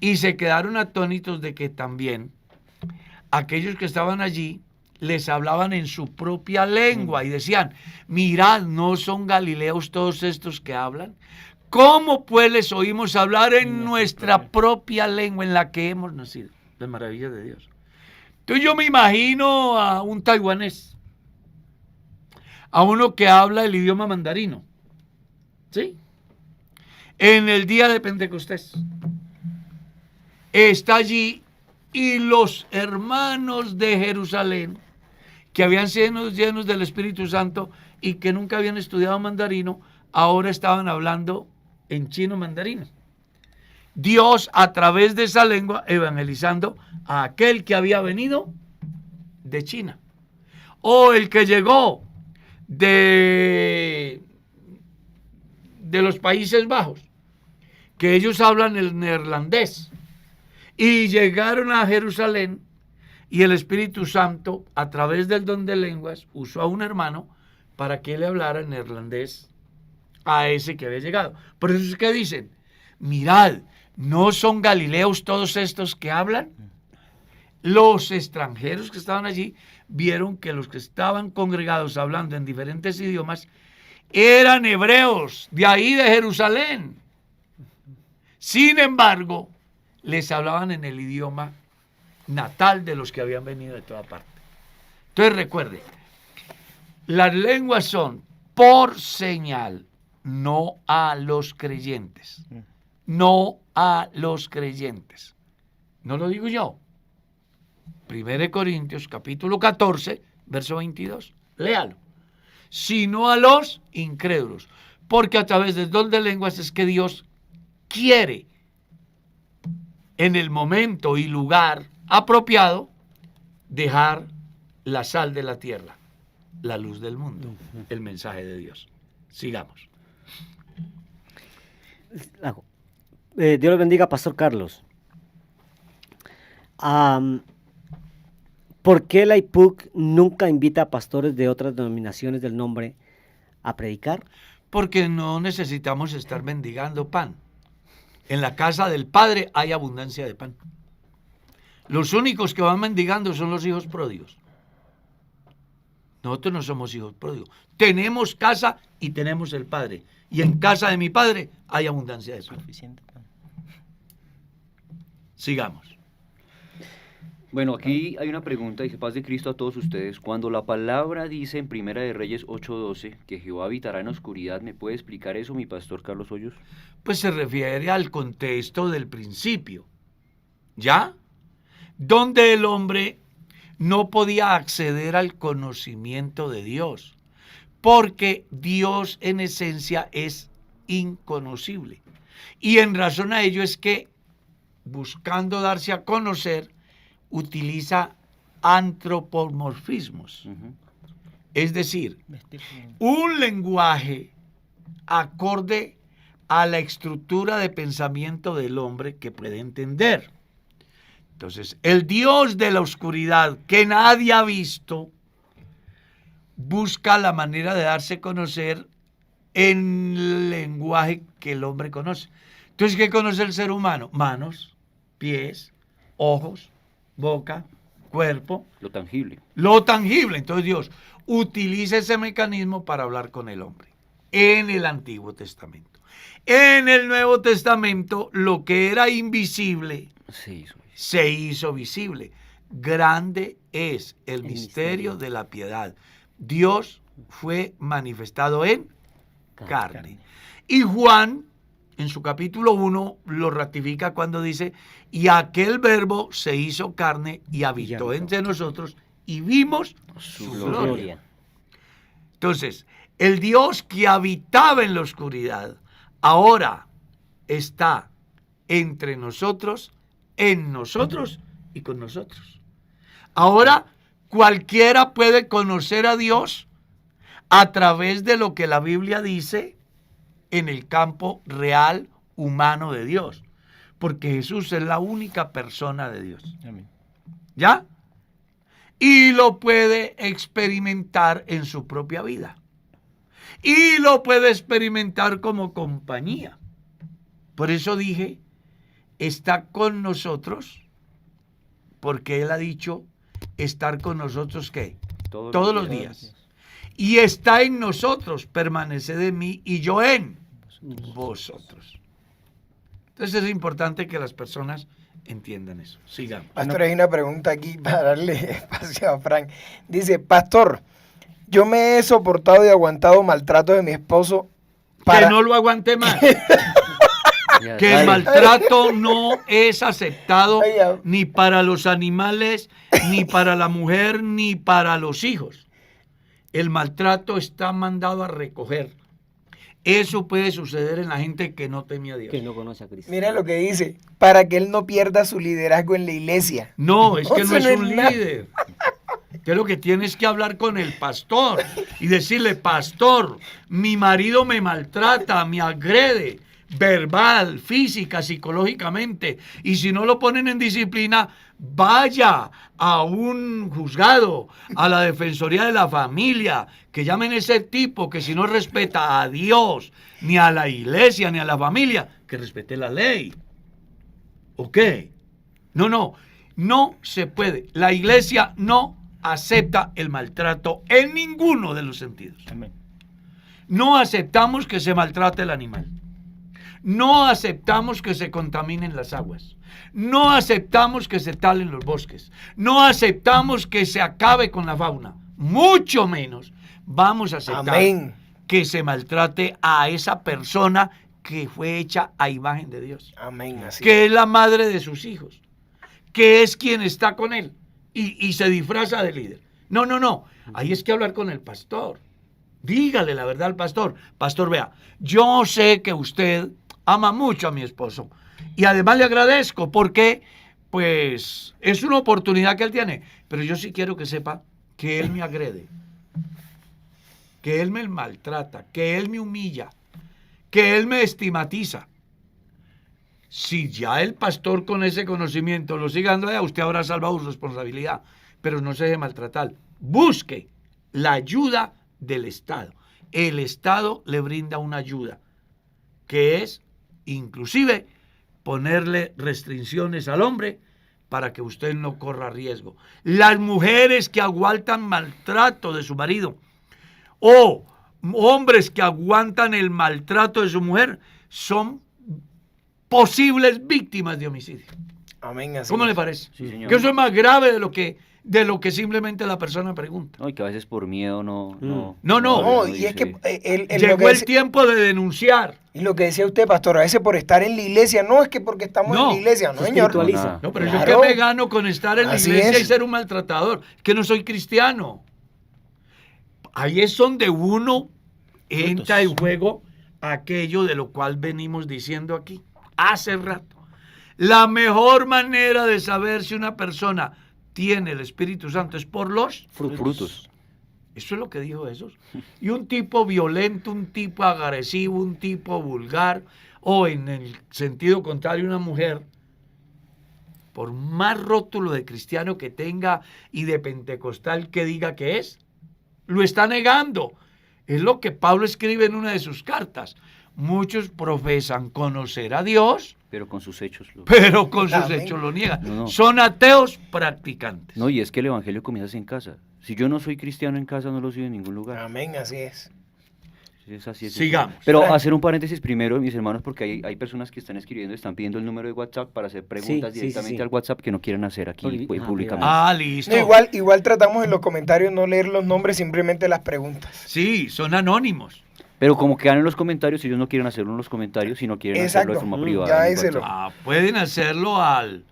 Y se quedaron atónitos de que también aquellos que estaban allí les hablaban en su propia lengua y decían, mirad, ¿no son galileos todos estos que hablan? ¿Cómo pues les oímos hablar en nuestra propia lengua en la que hemos nacido? Las maravillas de Dios. Entonces yo me imagino a un taiwanés, a uno que habla el idioma mandarino, ¿sí? En el día de Pentecostés. Está allí y los hermanos de Jerusalén, que habían sido llenos del Espíritu Santo y que nunca habían estudiado mandarino, ahora estaban hablando en chino mandarino. Dios, a través de esa lengua, evangelizando a aquel que había venido de China. O el que llegó de los Países Bajos, que ellos hablan el neerlandés. Y llegaron a Jerusalén y el Espíritu Santo, a través del don de lenguas, usó a un hermano para que le hablara en neerlandés a ese que había llegado. Por eso es que dicen, mirad, ¿no son galileos todos estos que hablan? Los extranjeros que estaban allí vieron que los que estaban congregados hablando en diferentes idiomas eran hebreos, de ahí de Jerusalén. Sin embargo, les hablaban en el idioma natal de los que habían venido de toda parte. Entonces recuerde, las lenguas son por señal, no a los creyentes. No a los creyentes. No lo digo yo. 1 Corintios capítulo 14, verso 22. Léalo. Sino a los incrédulos. Porque a través del don de lenguas es que Dios quiere, en el momento y lugar apropiado, dejar la sal de la tierra, la luz del mundo, el mensaje de Dios. Sigamos. Dios le bendiga, Pastor Carlos. ¿Por qué la IPUC nunca invita a pastores de otras denominaciones del nombre a predicar? Porque no necesitamos estar mendigando pan. En la casa del Padre hay abundancia de pan. Los únicos que van mendigando son los hijos pródigos. Nosotros no somos hijos pródigos. Tenemos casa y tenemos el Padre. Y en casa de mi Padre hay abundancia de pan. Sigamos. Bueno, aquí hay una pregunta, dice paz de Cristo a todos ustedes. Cuando la palabra dice en Primera de Reyes 8:12 que Jehová habitará en oscuridad, ¿me puede explicar eso, mi pastor Carlos Hoyos? Pues se refiere al contexto del principio, ¿ya? Donde el hombre no podía acceder al conocimiento de Dios, porque Dios en esencia es inconocible. Y en razón a ello es que, buscando darse a conocer, utiliza antropomorfismos. Es decir, un lenguaje acorde a la estructura de pensamiento del hombre que puede entender. Entonces, el Dios de la oscuridad que nadie ha visto busca la manera de darse a conocer en el lenguaje que el hombre conoce. Entonces, ¿qué conoce el ser humano? Manos, pies, ojos, boca, cuerpo, Lo tangible. lo tangible. Entonces Dios utiliza ese mecanismo para hablar con el hombre en el Antiguo Testamento. En el Nuevo Testamento, lo que era invisible Sí, se hizo visible. Grande es el misterio misterio. de la piedad. Dios fue manifestado en carne. Y Juan, en su capítulo 1, lo ratifica cuando dice, y aquel verbo se hizo carne y habitó entre nosotros y vimos su gloria. Gloria. Entonces, el Dios que habitaba en la oscuridad, ahora está entre nosotros, en nosotros y con nosotros. Ahora, cualquiera puede conocer a Dios a través de lo que la Biblia dice en el campo real humano de Dios, porque Jesús es la única persona de Dios. Amén. ¿Ya? Y lo puede experimentar en su propia vida. Y lo puede experimentar como compañía. Por eso dije, está con nosotros, porque Él ha dicho estar con nosotros, ¿qué? Todos los días. Y está en nosotros, permaneced en mí y yo en vosotros. Entonces es importante que las personas entiendan eso. Sigamos. Pastor, hay una pregunta aquí para darle espacio a Frank. Dice, pastor, yo me he soportado y aguantado maltrato de mi esposo para... Que no lo aguante más. Ya, Que dale. el maltrato no es aceptado Ay, ya. ni para los animales, ni para la mujer, ni para los hijos. El maltrato está mandado a recoger. Eso puede suceder en la gente que no teme a Dios. Que no conoce a Cristo. Mira lo que dice, para que él no pierda su liderazgo en la iglesia. No, es que Eso no es no es un nada. líder. Que lo que tienes que hablar con el pastor y decirle, pastor, mi marido me maltrata, me agrede, verbal, física, psicológicamente, y si no lo ponen en disciplina, vaya a un juzgado, a la Defensoría de la Familia, que llamen a ese tipo que si no respeta a Dios, ni a la iglesia, ni a la familia, que respete la ley. ¿Ok? No se puede. La iglesia no acepta el maltrato en ninguno de los sentidos. Amén. No aceptamos que se maltrate el animal. No aceptamos que se contaminen las aguas. No aceptamos que se talen los bosques. No aceptamos que se acabe con la fauna. Mucho menos vamos a aceptar Amén. que se maltrate a esa persona que fue hecha a imagen de Dios, Amén. Así. que es la madre de sus hijos, que es quien está con él y se disfraza de líder. No. Ahí es que hablar con el pastor. Dígale la verdad al pastor. Pastor, vea, yo sé que usted ama mucho a mi esposo y además le agradezco porque, pues, es una oportunidad que él tiene. Pero yo sí quiero que sepa que él me agrede, que él me maltrata, que él me humilla, que él me estigmatiza. Si ya el pastor con ese conocimiento lo sigue dando allá, usted habrá salvado su responsabilidad, pero no se deje maltratar. Busque la ayuda del Estado. El Estado le brinda una ayuda, que es inclusive ponerle restricciones al hombre para que usted no corra riesgo. Las mujeres que aguantan maltrato de su marido o hombres que aguantan el maltrato de su mujer son posibles víctimas de homicidio. Amén. Así ¿Cómo es. le parece? Sí, señor. Que eso es más grave de lo que simplemente la persona pregunta. No, y que a veces por miedo no. No. No, y dice. es que lo Llegó que el dice- tiempo de denunciar. y lo que decía usted, pastor, a veces por estar en la iglesia, no es que porque estamos No, en la iglesia, no, se señor. espiritualiza. No, No, pero Claro. yo que me gano con estar en la Así iglesia es. y ser un maltratador, que no soy cristiano. Ahí es donde uno entra en juego aquello de lo cual venimos diciendo aquí hace rato. La mejor manera de saber si una persona tiene el Espíritu Santo es por los Frutos. Eso es lo que dijo Jesús. Y un tipo violento, un tipo agresivo, un tipo vulgar, o en el sentido contrario, una mujer, por más rótulo de cristiano que tenga y de pentecostal que diga que es, lo está negando. Es lo que Pablo escribe en una de sus cartas. Muchos profesan conocer a Dios, Pero con sus hechos. pero con sus Amén. hechos lo niegan. No. Son ateos practicantes. No, y es que el evangelio comienza en casa. Si yo no soy cristiano en casa, no lo soy en ningún lugar. Amén, así es. Es así, es Sigamos. Pero Frank. hacer un paréntesis primero, mis hermanos, porque hay personas que están escribiendo, están pidiendo el número de WhatsApp para hacer preguntas Sí, sí, directamente sí. al WhatsApp que no quieren hacer aquí Ajá, públicamente. Ah, listo. No, igual tratamos en los comentarios no leer los nombres, simplemente las preguntas. Sí, son anónimos. Pero como quedan en los comentarios, ellos no quieren hacerlo en los comentarios, sino quieren hacerlo de Exacto. forma Mm, privada. ya en déselo. WhatsApp. Pueden hacerlo al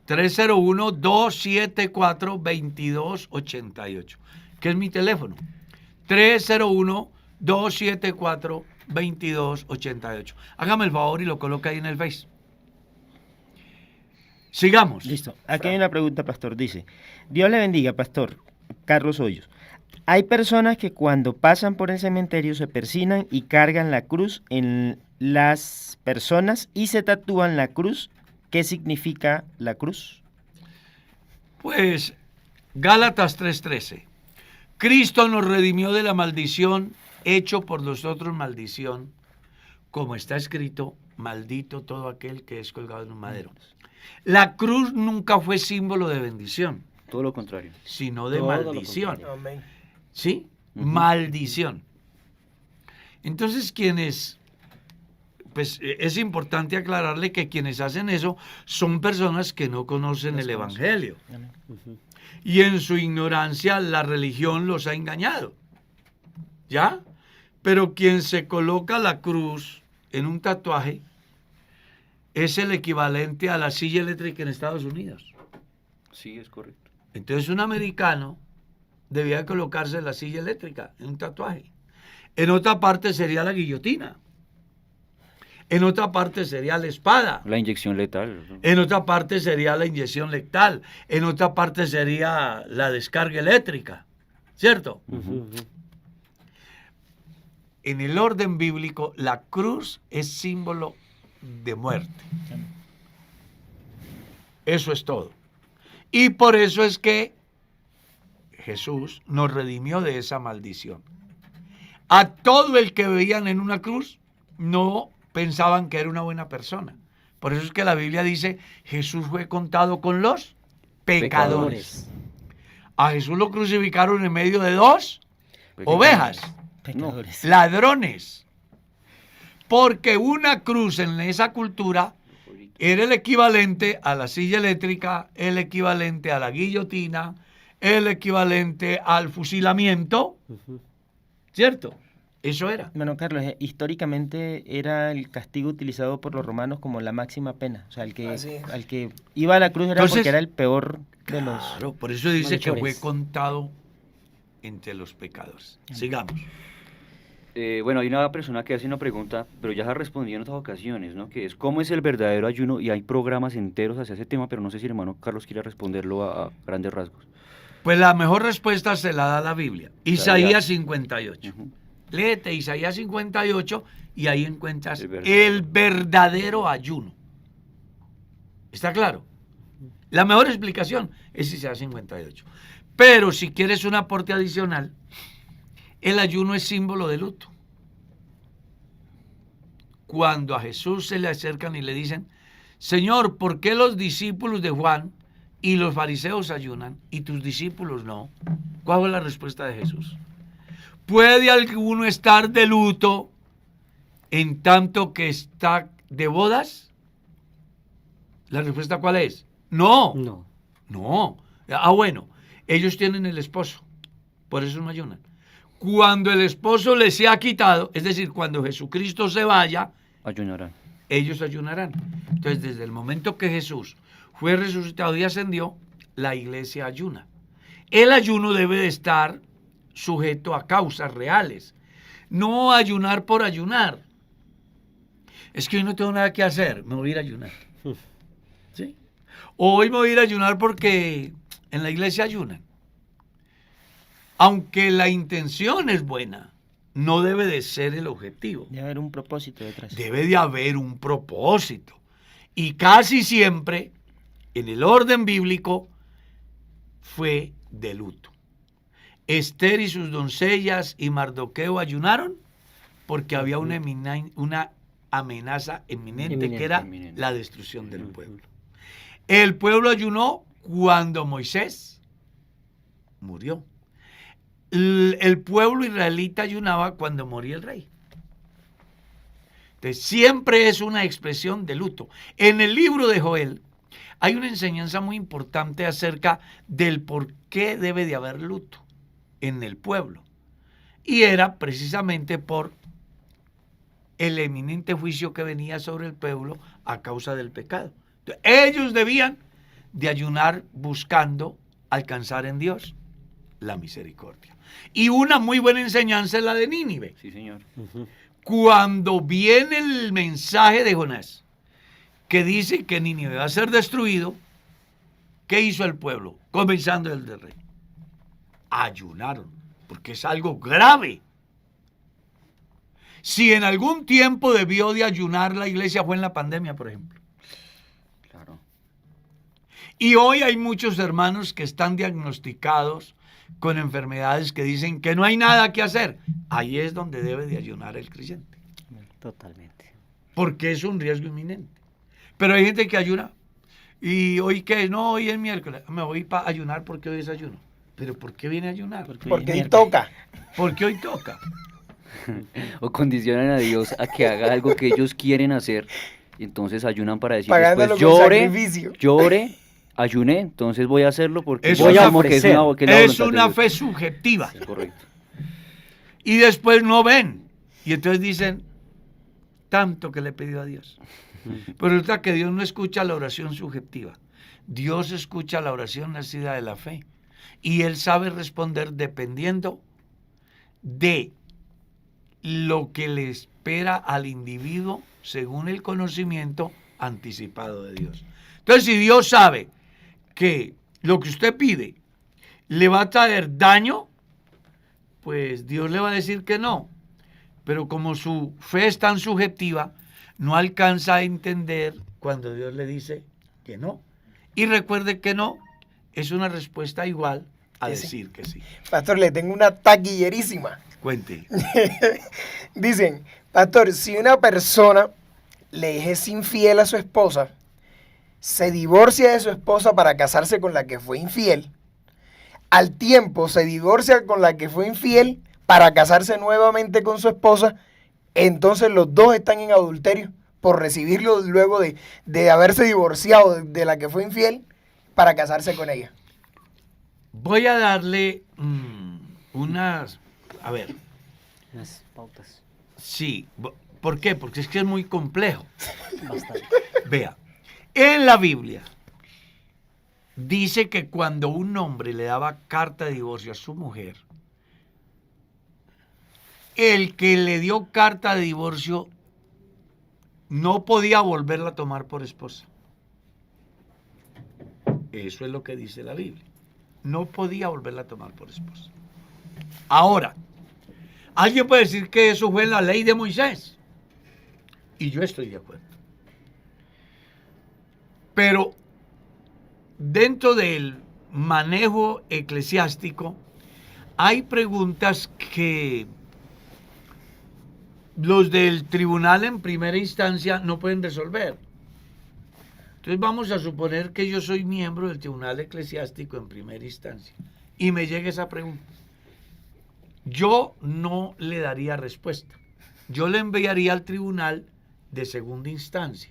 301-274-2288, que es mi teléfono. 301-274-2288. Hágame el favor y lo coloca ahí en el Face. Sigamos. Listo. Aquí hay una pregunta, pastor. Dice, Dios le bendiga, pastor Carlos Hoyos. Hay personas que cuando pasan por el cementerio se persignan y cargan la cruz en las personas y se tatúan la cruz. ¿Qué significa la cruz? Pues Gálatas 3:13. Cristo nos redimió de la maldición, hecho por nosotros maldición, como está escrito, maldito todo aquel que es colgado en un madero. La cruz nunca fue símbolo de bendición, Todo lo contrario. sino de Todo lo maldición. contrario. Amén. ¿Sí? Ujú. Maldición. Entonces, pues es importante aclararle que quienes hacen eso son personas que no conocen el Evangelio. Ujú. Y en su ignorancia la religión los ha engañado. ¿Ya? Pero quien se coloca la cruz en un tatuaje es el equivalente a la silla eléctrica en Estados Unidos. Sí, es correcto. Entonces un americano debía colocarse la silla eléctrica en un tatuaje. En otra parte sería la guillotina. En otra parte sería la espada. La inyección letal. ¿no? En otra parte sería la inyección letal. En otra parte sería la descarga eléctrica. ¿Cierto? Ujú, ujú. En el orden bíblico, la cruz es símbolo de muerte. Eso es todo. Y por eso es que Jesús nos redimió de esa maldición. A todo el que veían en una cruz, no pensaban que era una buena persona. Por eso es que la Biblia dice, Jesús fue contado con los pecadores. A Jesús lo crucificaron en medio de dos ovejas, Pecadores. ladrones. Porque una cruz en esa cultura era el equivalente a la silla eléctrica, el equivalente a la guillotina, el equivalente al fusilamiento, Ujú. ¿cierto? Eso era. Bueno, Carlos, históricamente era el castigo utilizado por los romanos como la máxima pena. O sea, Así es. al que iba a la cruz era Entonces, porque era el peor de los... Claro, por eso dice que fue malhechores. contado entre los pecadores. Sigamos. Bueno, hay una persona que hace una pregunta, pero ya se ha respondido en otras ocasiones, ¿no? Que es, ¿cómo es el verdadero ayuno? Y hay programas enteros hacia ese tema, pero no sé si el hermano Carlos quiere responderlo a grandes rasgos. Pues la mejor respuesta se la da la Biblia. Isaías 58. Ujú. Léete Isaías 58 y ahí encuentras El el verdadero ayuno. ¿Está claro? La mejor explicación es Isaías 58. Pero si quieres un aporte adicional, el ayuno es símbolo de luto. Cuando a Jesús se le acercan y le dicen, Señor, ¿por qué los discípulos de Juan y los fariseos ayunan y tus discípulos no? ¿Cuál fue la respuesta de Jesús? ¿Puede alguno estar de luto en tanto que está de bodas? ¿La respuesta cuál es? No. No. No. Bueno, ellos tienen el esposo, por eso no ayunan. Cuando el esposo les sea quitado, es decir, cuando Jesucristo se vaya, Ayunarán. ellos ayunarán. Entonces, desde el momento que Jesús fue resucitado y ascendió, la iglesia ayuna. El ayuno debe de estar sujeto a causas reales, no ayunar por ayunar. Es que hoy no tengo nada que hacer, me voy a ir a ayunar. ¿Sí? O hoy me voy a ir a ayunar porque en la iglesia ayunan. Aunque la intención es buena, no debe de ser el objetivo. Debe haber un propósito detrás. Debe de haber un propósito. Y casi siempre, en el orden bíblico, fue de luto. Esther y sus doncellas y Mardoqueo ayunaron porque había una amenaza eminente que era Inminente. la destrucción del pueblo. El pueblo ayunó cuando Moisés murió. El pueblo israelita ayunaba cuando moría el rey. Entonces, siempre es una expresión de luto. En el libro de Joel hay una enseñanza muy importante acerca del por qué debe de haber luto en el pueblo. Y era precisamente por el eminente juicio que venía sobre el pueblo a causa del pecado. Entonces, ellos debían de ayunar buscando alcanzar en Dios la misericordia. Y una muy buena enseñanza es la de Nínive. Sí, señor. Cuando viene el mensaje de Jonás, que dice que Nínive va a ser destruido, ¿qué hizo el pueblo? Comenzando el del rey. Ayunaron, porque es algo grave. Si en algún tiempo debió de ayunar la iglesia fue en la pandemia, por ejemplo. Claro. Y hoy hay muchos hermanos que están diagnosticados con enfermedades que dicen que no hay nada que hacer. Ahí es donde debe de ayunar el creyente, Totalmente. porque es un riesgo inminente. Pero hay gente que ayuna. ¿Y hoy qué? No, hoy es miércoles. Me voy para ayunar porque hoy es ayuno. ¿Pero por qué viene a ayunar? Porque ahí toca. Porque hoy toca. O condicionan a Dios a que haga algo que ellos quieren hacer. Y entonces ayunan para decir Pagándolo después, con llore, sacrificio. llore, ayuné, entonces voy a hacerlo porque Eso voy a amo que es ofrecer. una, que es la Es voluntad de una Dios. fe subjetiva. Es correcto. Y después no ven. Y entonces dicen, tanto que le he pedido a Dios. Pero resulta que Dios no escucha la oración subjetiva. Dios escucha la oración nacida de la fe. Y Él sabe responder dependiendo de lo que le espera al individuo según el conocimiento anticipado de Dios. Entonces, si Dios sabe que lo que usted pide le va a traer daño, pues Dios le va a decir que no. Pero como su fe es tan subjetiva, no alcanza a entender cuando Dios le dice que no. Y recuerde que no es una respuesta igual a Que sí. decir que sí. Pastor, le tengo una taquillerísima. Cuente. Dicen, pastor, si una persona le es infiel a su esposa, se divorcia de su esposa para casarse con la que fue infiel, al tiempo se divorcia con la que fue infiel para casarse nuevamente con su esposa, entonces los dos están en adulterio por recibirlo luego de haberse divorciado de la que fue infiel para casarse con ella. Voy a darle unas... A ver, Las pautas. sí. ¿Por qué? Porque es que es muy complejo. Bastante. Vea, en la Biblia dice que cuando un hombre le daba carta de divorcio a su mujer, el que le dio carta de divorcio no podía volverla a tomar por esposa. Eso es lo que dice la Biblia. No podía volverla a tomar por esposa. Ahora, alguien puede decir que eso fue en la ley de Moisés. Y yo estoy de acuerdo. Pero dentro del manejo eclesiástico hay preguntas que los del tribunal en primera instancia no pueden resolver. Entonces vamos a suponer que yo soy miembro del tribunal eclesiástico en primera instancia y me llega esa pregunta. Yo no le daría respuesta. Yo le enviaría al tribunal de segunda instancia,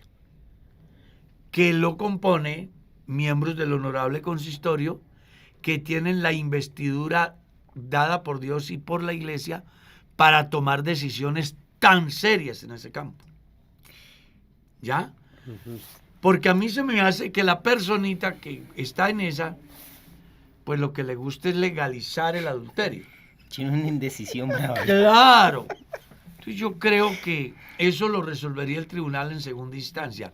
que lo compone miembros del honorable consistorio que tienen la investidura dada por Dios y por la iglesia para tomar decisiones tan serias en ese campo. ¿Ya? Porque a mí se me hace que la personita que está en esa, pues lo que le gusta es legalizar el adulterio. Tiene una indecisión brava. Claro. Entonces yo creo que eso lo resolvería el tribunal en segunda instancia.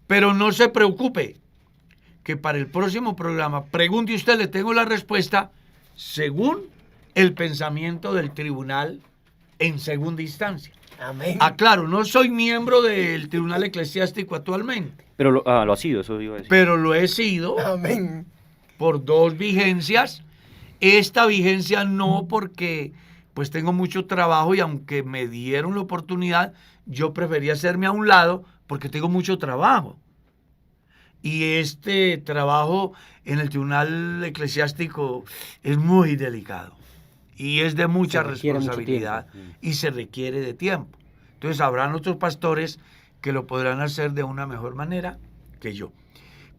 Pero no se preocupe, que para el próximo programa, pregunte usted, le tengo la respuesta según el pensamiento del tribunal en segunda instancia. Amén. Aclaro, no soy miembro del tribunal eclesiástico actualmente, Pero lo ha sido, eso iba a decir. pero lo he sido Amén. por 2 vigencias Esta vigencia no, porque pues tengo mucho trabajo y aunque me dieron la oportunidad, yo prefería hacerme a un lado porque tengo mucho trabajo. Y este trabajo en el Tribunal Eclesiástico es muy delicado y es de mucha Se requiere mucho responsabilidad tiempo. y se requiere de tiempo. Entonces habrán otros pastores que lo podrán hacer de una mejor manera que yo.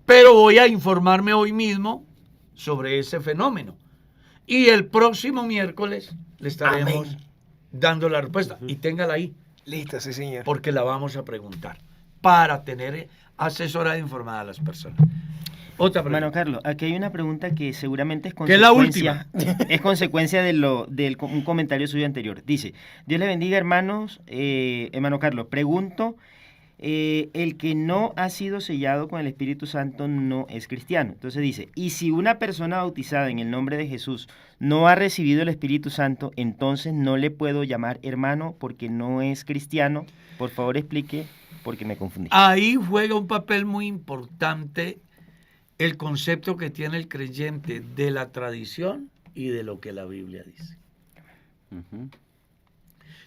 Pero voy a informarme hoy mismo sobre ese fenómeno. Y el próximo miércoles le estaremos Amén. dando la respuesta. Y téngala ahí, Listo, sí, señor. porque la vamos a preguntar para tener asesorada e informada a las personas. Otra Hermano pregunta. Carlos, aquí hay una pregunta que seguramente es Que es la consecuencia, es consecuencia de un comentario suyo anterior. Dice, Dios le bendiga, hermanos. Hermano Carlos, pregunto, el que no ha sido sellado con el Espíritu Santo no es cristiano. Entonces dice, y si una persona bautizada en el nombre de Jesús no ha recibido el Espíritu Santo, entonces no le puedo llamar hermano porque no es cristiano. Por favor, explique, porque me confundí. Ahí juega un papel muy importante el concepto que tiene el creyente de la tradición y de lo que la Biblia dice. Ujú.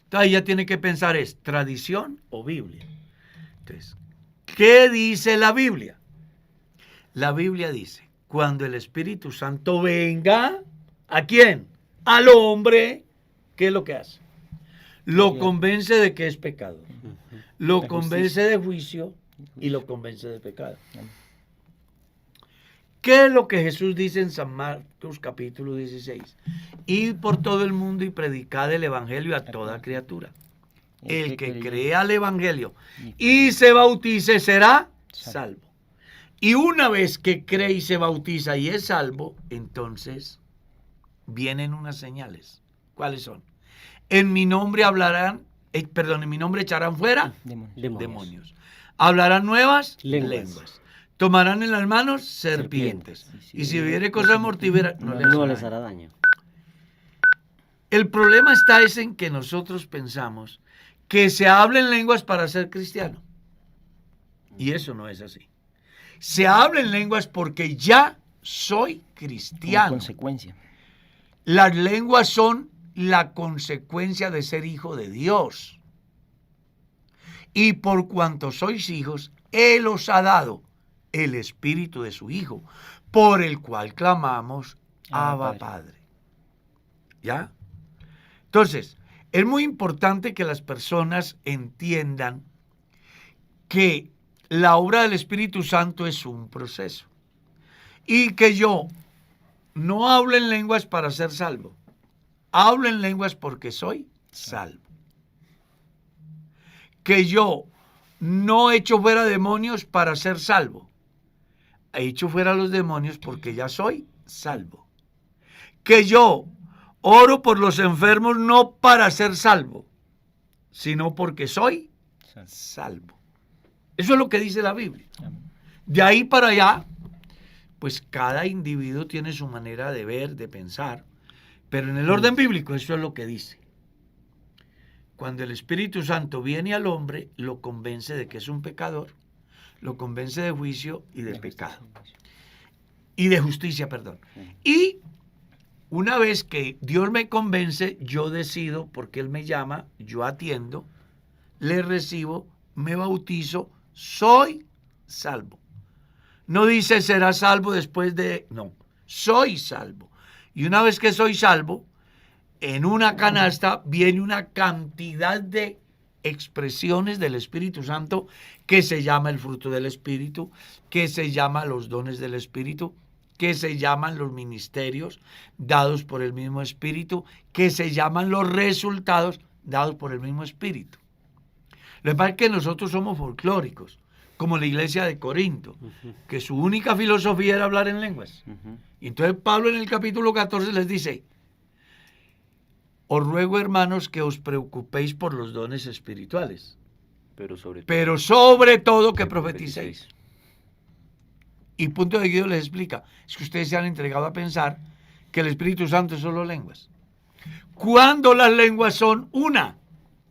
Entonces ya tiene que pensar, ¿es tradición o Biblia? Entonces, ¿qué dice la Biblia? La Biblia dice, cuando el Espíritu Santo venga, ¿a quién? Al hombre, ¿qué es lo que hace? Lo convence de que es pecado, lo De convence de juicio y lo convence de pecado. ¿Qué es lo que Jesús dice en San Marcos capítulo 16? Id por todo el mundo y predicad el evangelio a toda criatura. El que crea al evangelio y se bautice será salvo. Y una vez que cree y se bautiza y es salvo, entonces vienen unas señales. ¿Cuáles son? En mi nombre hablarán, en mi nombre echarán fuera demonios. Hablarán nuevas lenguas. Tomarán en las manos serpientes. Y si hubiere cosas mortíferas, No les hará daño. El problema está es en que nosotros pensamos que se hablen lenguas para ser cristiano. Y eso no es así. Se hablen lenguas porque ya soy Como cristiano. consecuencia. Las lenguas son la consecuencia de ser hijo de Dios. Y por cuanto sois hijos, Él os ha dado el espíritu de su Hijo, por el cual clamamos, Abba Padre. ¿Ya? Entonces, es muy importante que las personas entiendan que la obra del Espíritu Santo es un proceso. Y que yo no hablo en lenguas para ser salvo. Hablo en lenguas porque soy salvo. Que yo no echo fuera demonios para ser salvo. He hecho fuera los demonios porque ya soy salvo. Que yo oro por los enfermos no para ser salvo, sino porque soy salvo. Eso es lo que dice la Biblia. De ahí para allá, pues cada individuo tiene su manera de ver, de pensar, pero en el orden bíblico eso es lo que dice. Cuando el Espíritu Santo viene al hombre, lo convence de que es un pecador, lo convence de juicio y de pecado. Y de justicia, perdón. Y una vez que Dios me convence, yo decido, porque Él me llama, yo atiendo, le recibo, me bautizo, soy salvo. No dice será salvo después de... No, soy salvo. Y una vez que soy salvo, en una canasta viene una cantidad de expresiones del Espíritu Santo que se llama el fruto del Espíritu, que se llama los dones del Espíritu, que se llaman los ministerios dados por el mismo Espíritu, que se llaman los resultados dados por el mismo Espíritu. Lo que pasa es que nosotros somos folclóricos, como la iglesia de Corinto, que su única filosofía era hablar en lenguas. Y entonces Pablo en el capítulo 14 les dice, os ruego, hermanos, que os preocupéis por los dones espirituales, pero sobre todo que profeticéis. Y punto de guido les explica, es que ustedes se han entregado a pensar que el Espíritu Santo es solo lenguas. Cuando las lenguas son una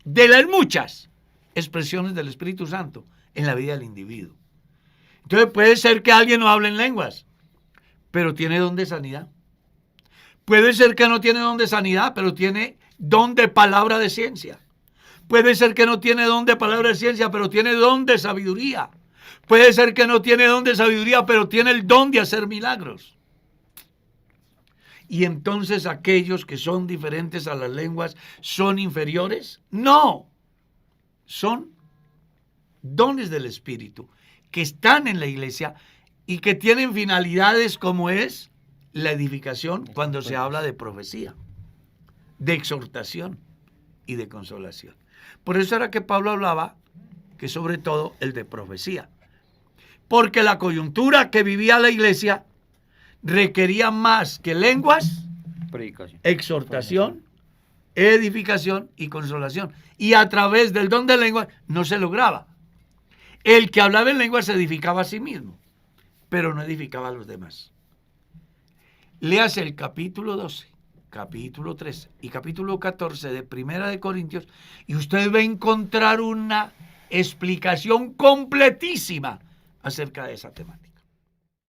de las muchas expresiones del Espíritu Santo en la vida del individuo. Entonces puede ser que alguien no hable en lenguas, pero tiene don de sanidad. Puede ser que no tiene don de sanidad, pero tiene don de palabra de ciencia. Puede ser que no tiene don de palabra de ciencia, pero tiene don de sabiduría. Puede ser que no tiene don de sabiduría, pero tiene el don de hacer milagros. ¿Y entonces aquellos que son diferentes a las lenguas son inferiores? No, son dones del Espíritu que están en la iglesia y que tienen finalidades como es la edificación cuando se habla de profecía, de exhortación y de consolación. Por eso era que Pablo hablaba que sobre todo el de profecía, porque la coyuntura que vivía la iglesia requería más que lenguas, Predicación. exhortación, edificación y consolación. Y a través del don de lenguas no se lograba. El que hablaba en lenguas se edificaba a sí mismo, pero no edificaba a los demás. Leas el capítulo 12, capítulo 13 y capítulo 14 de Primera de Corintios y usted va a encontrar una explicación completísima acerca de esa temática.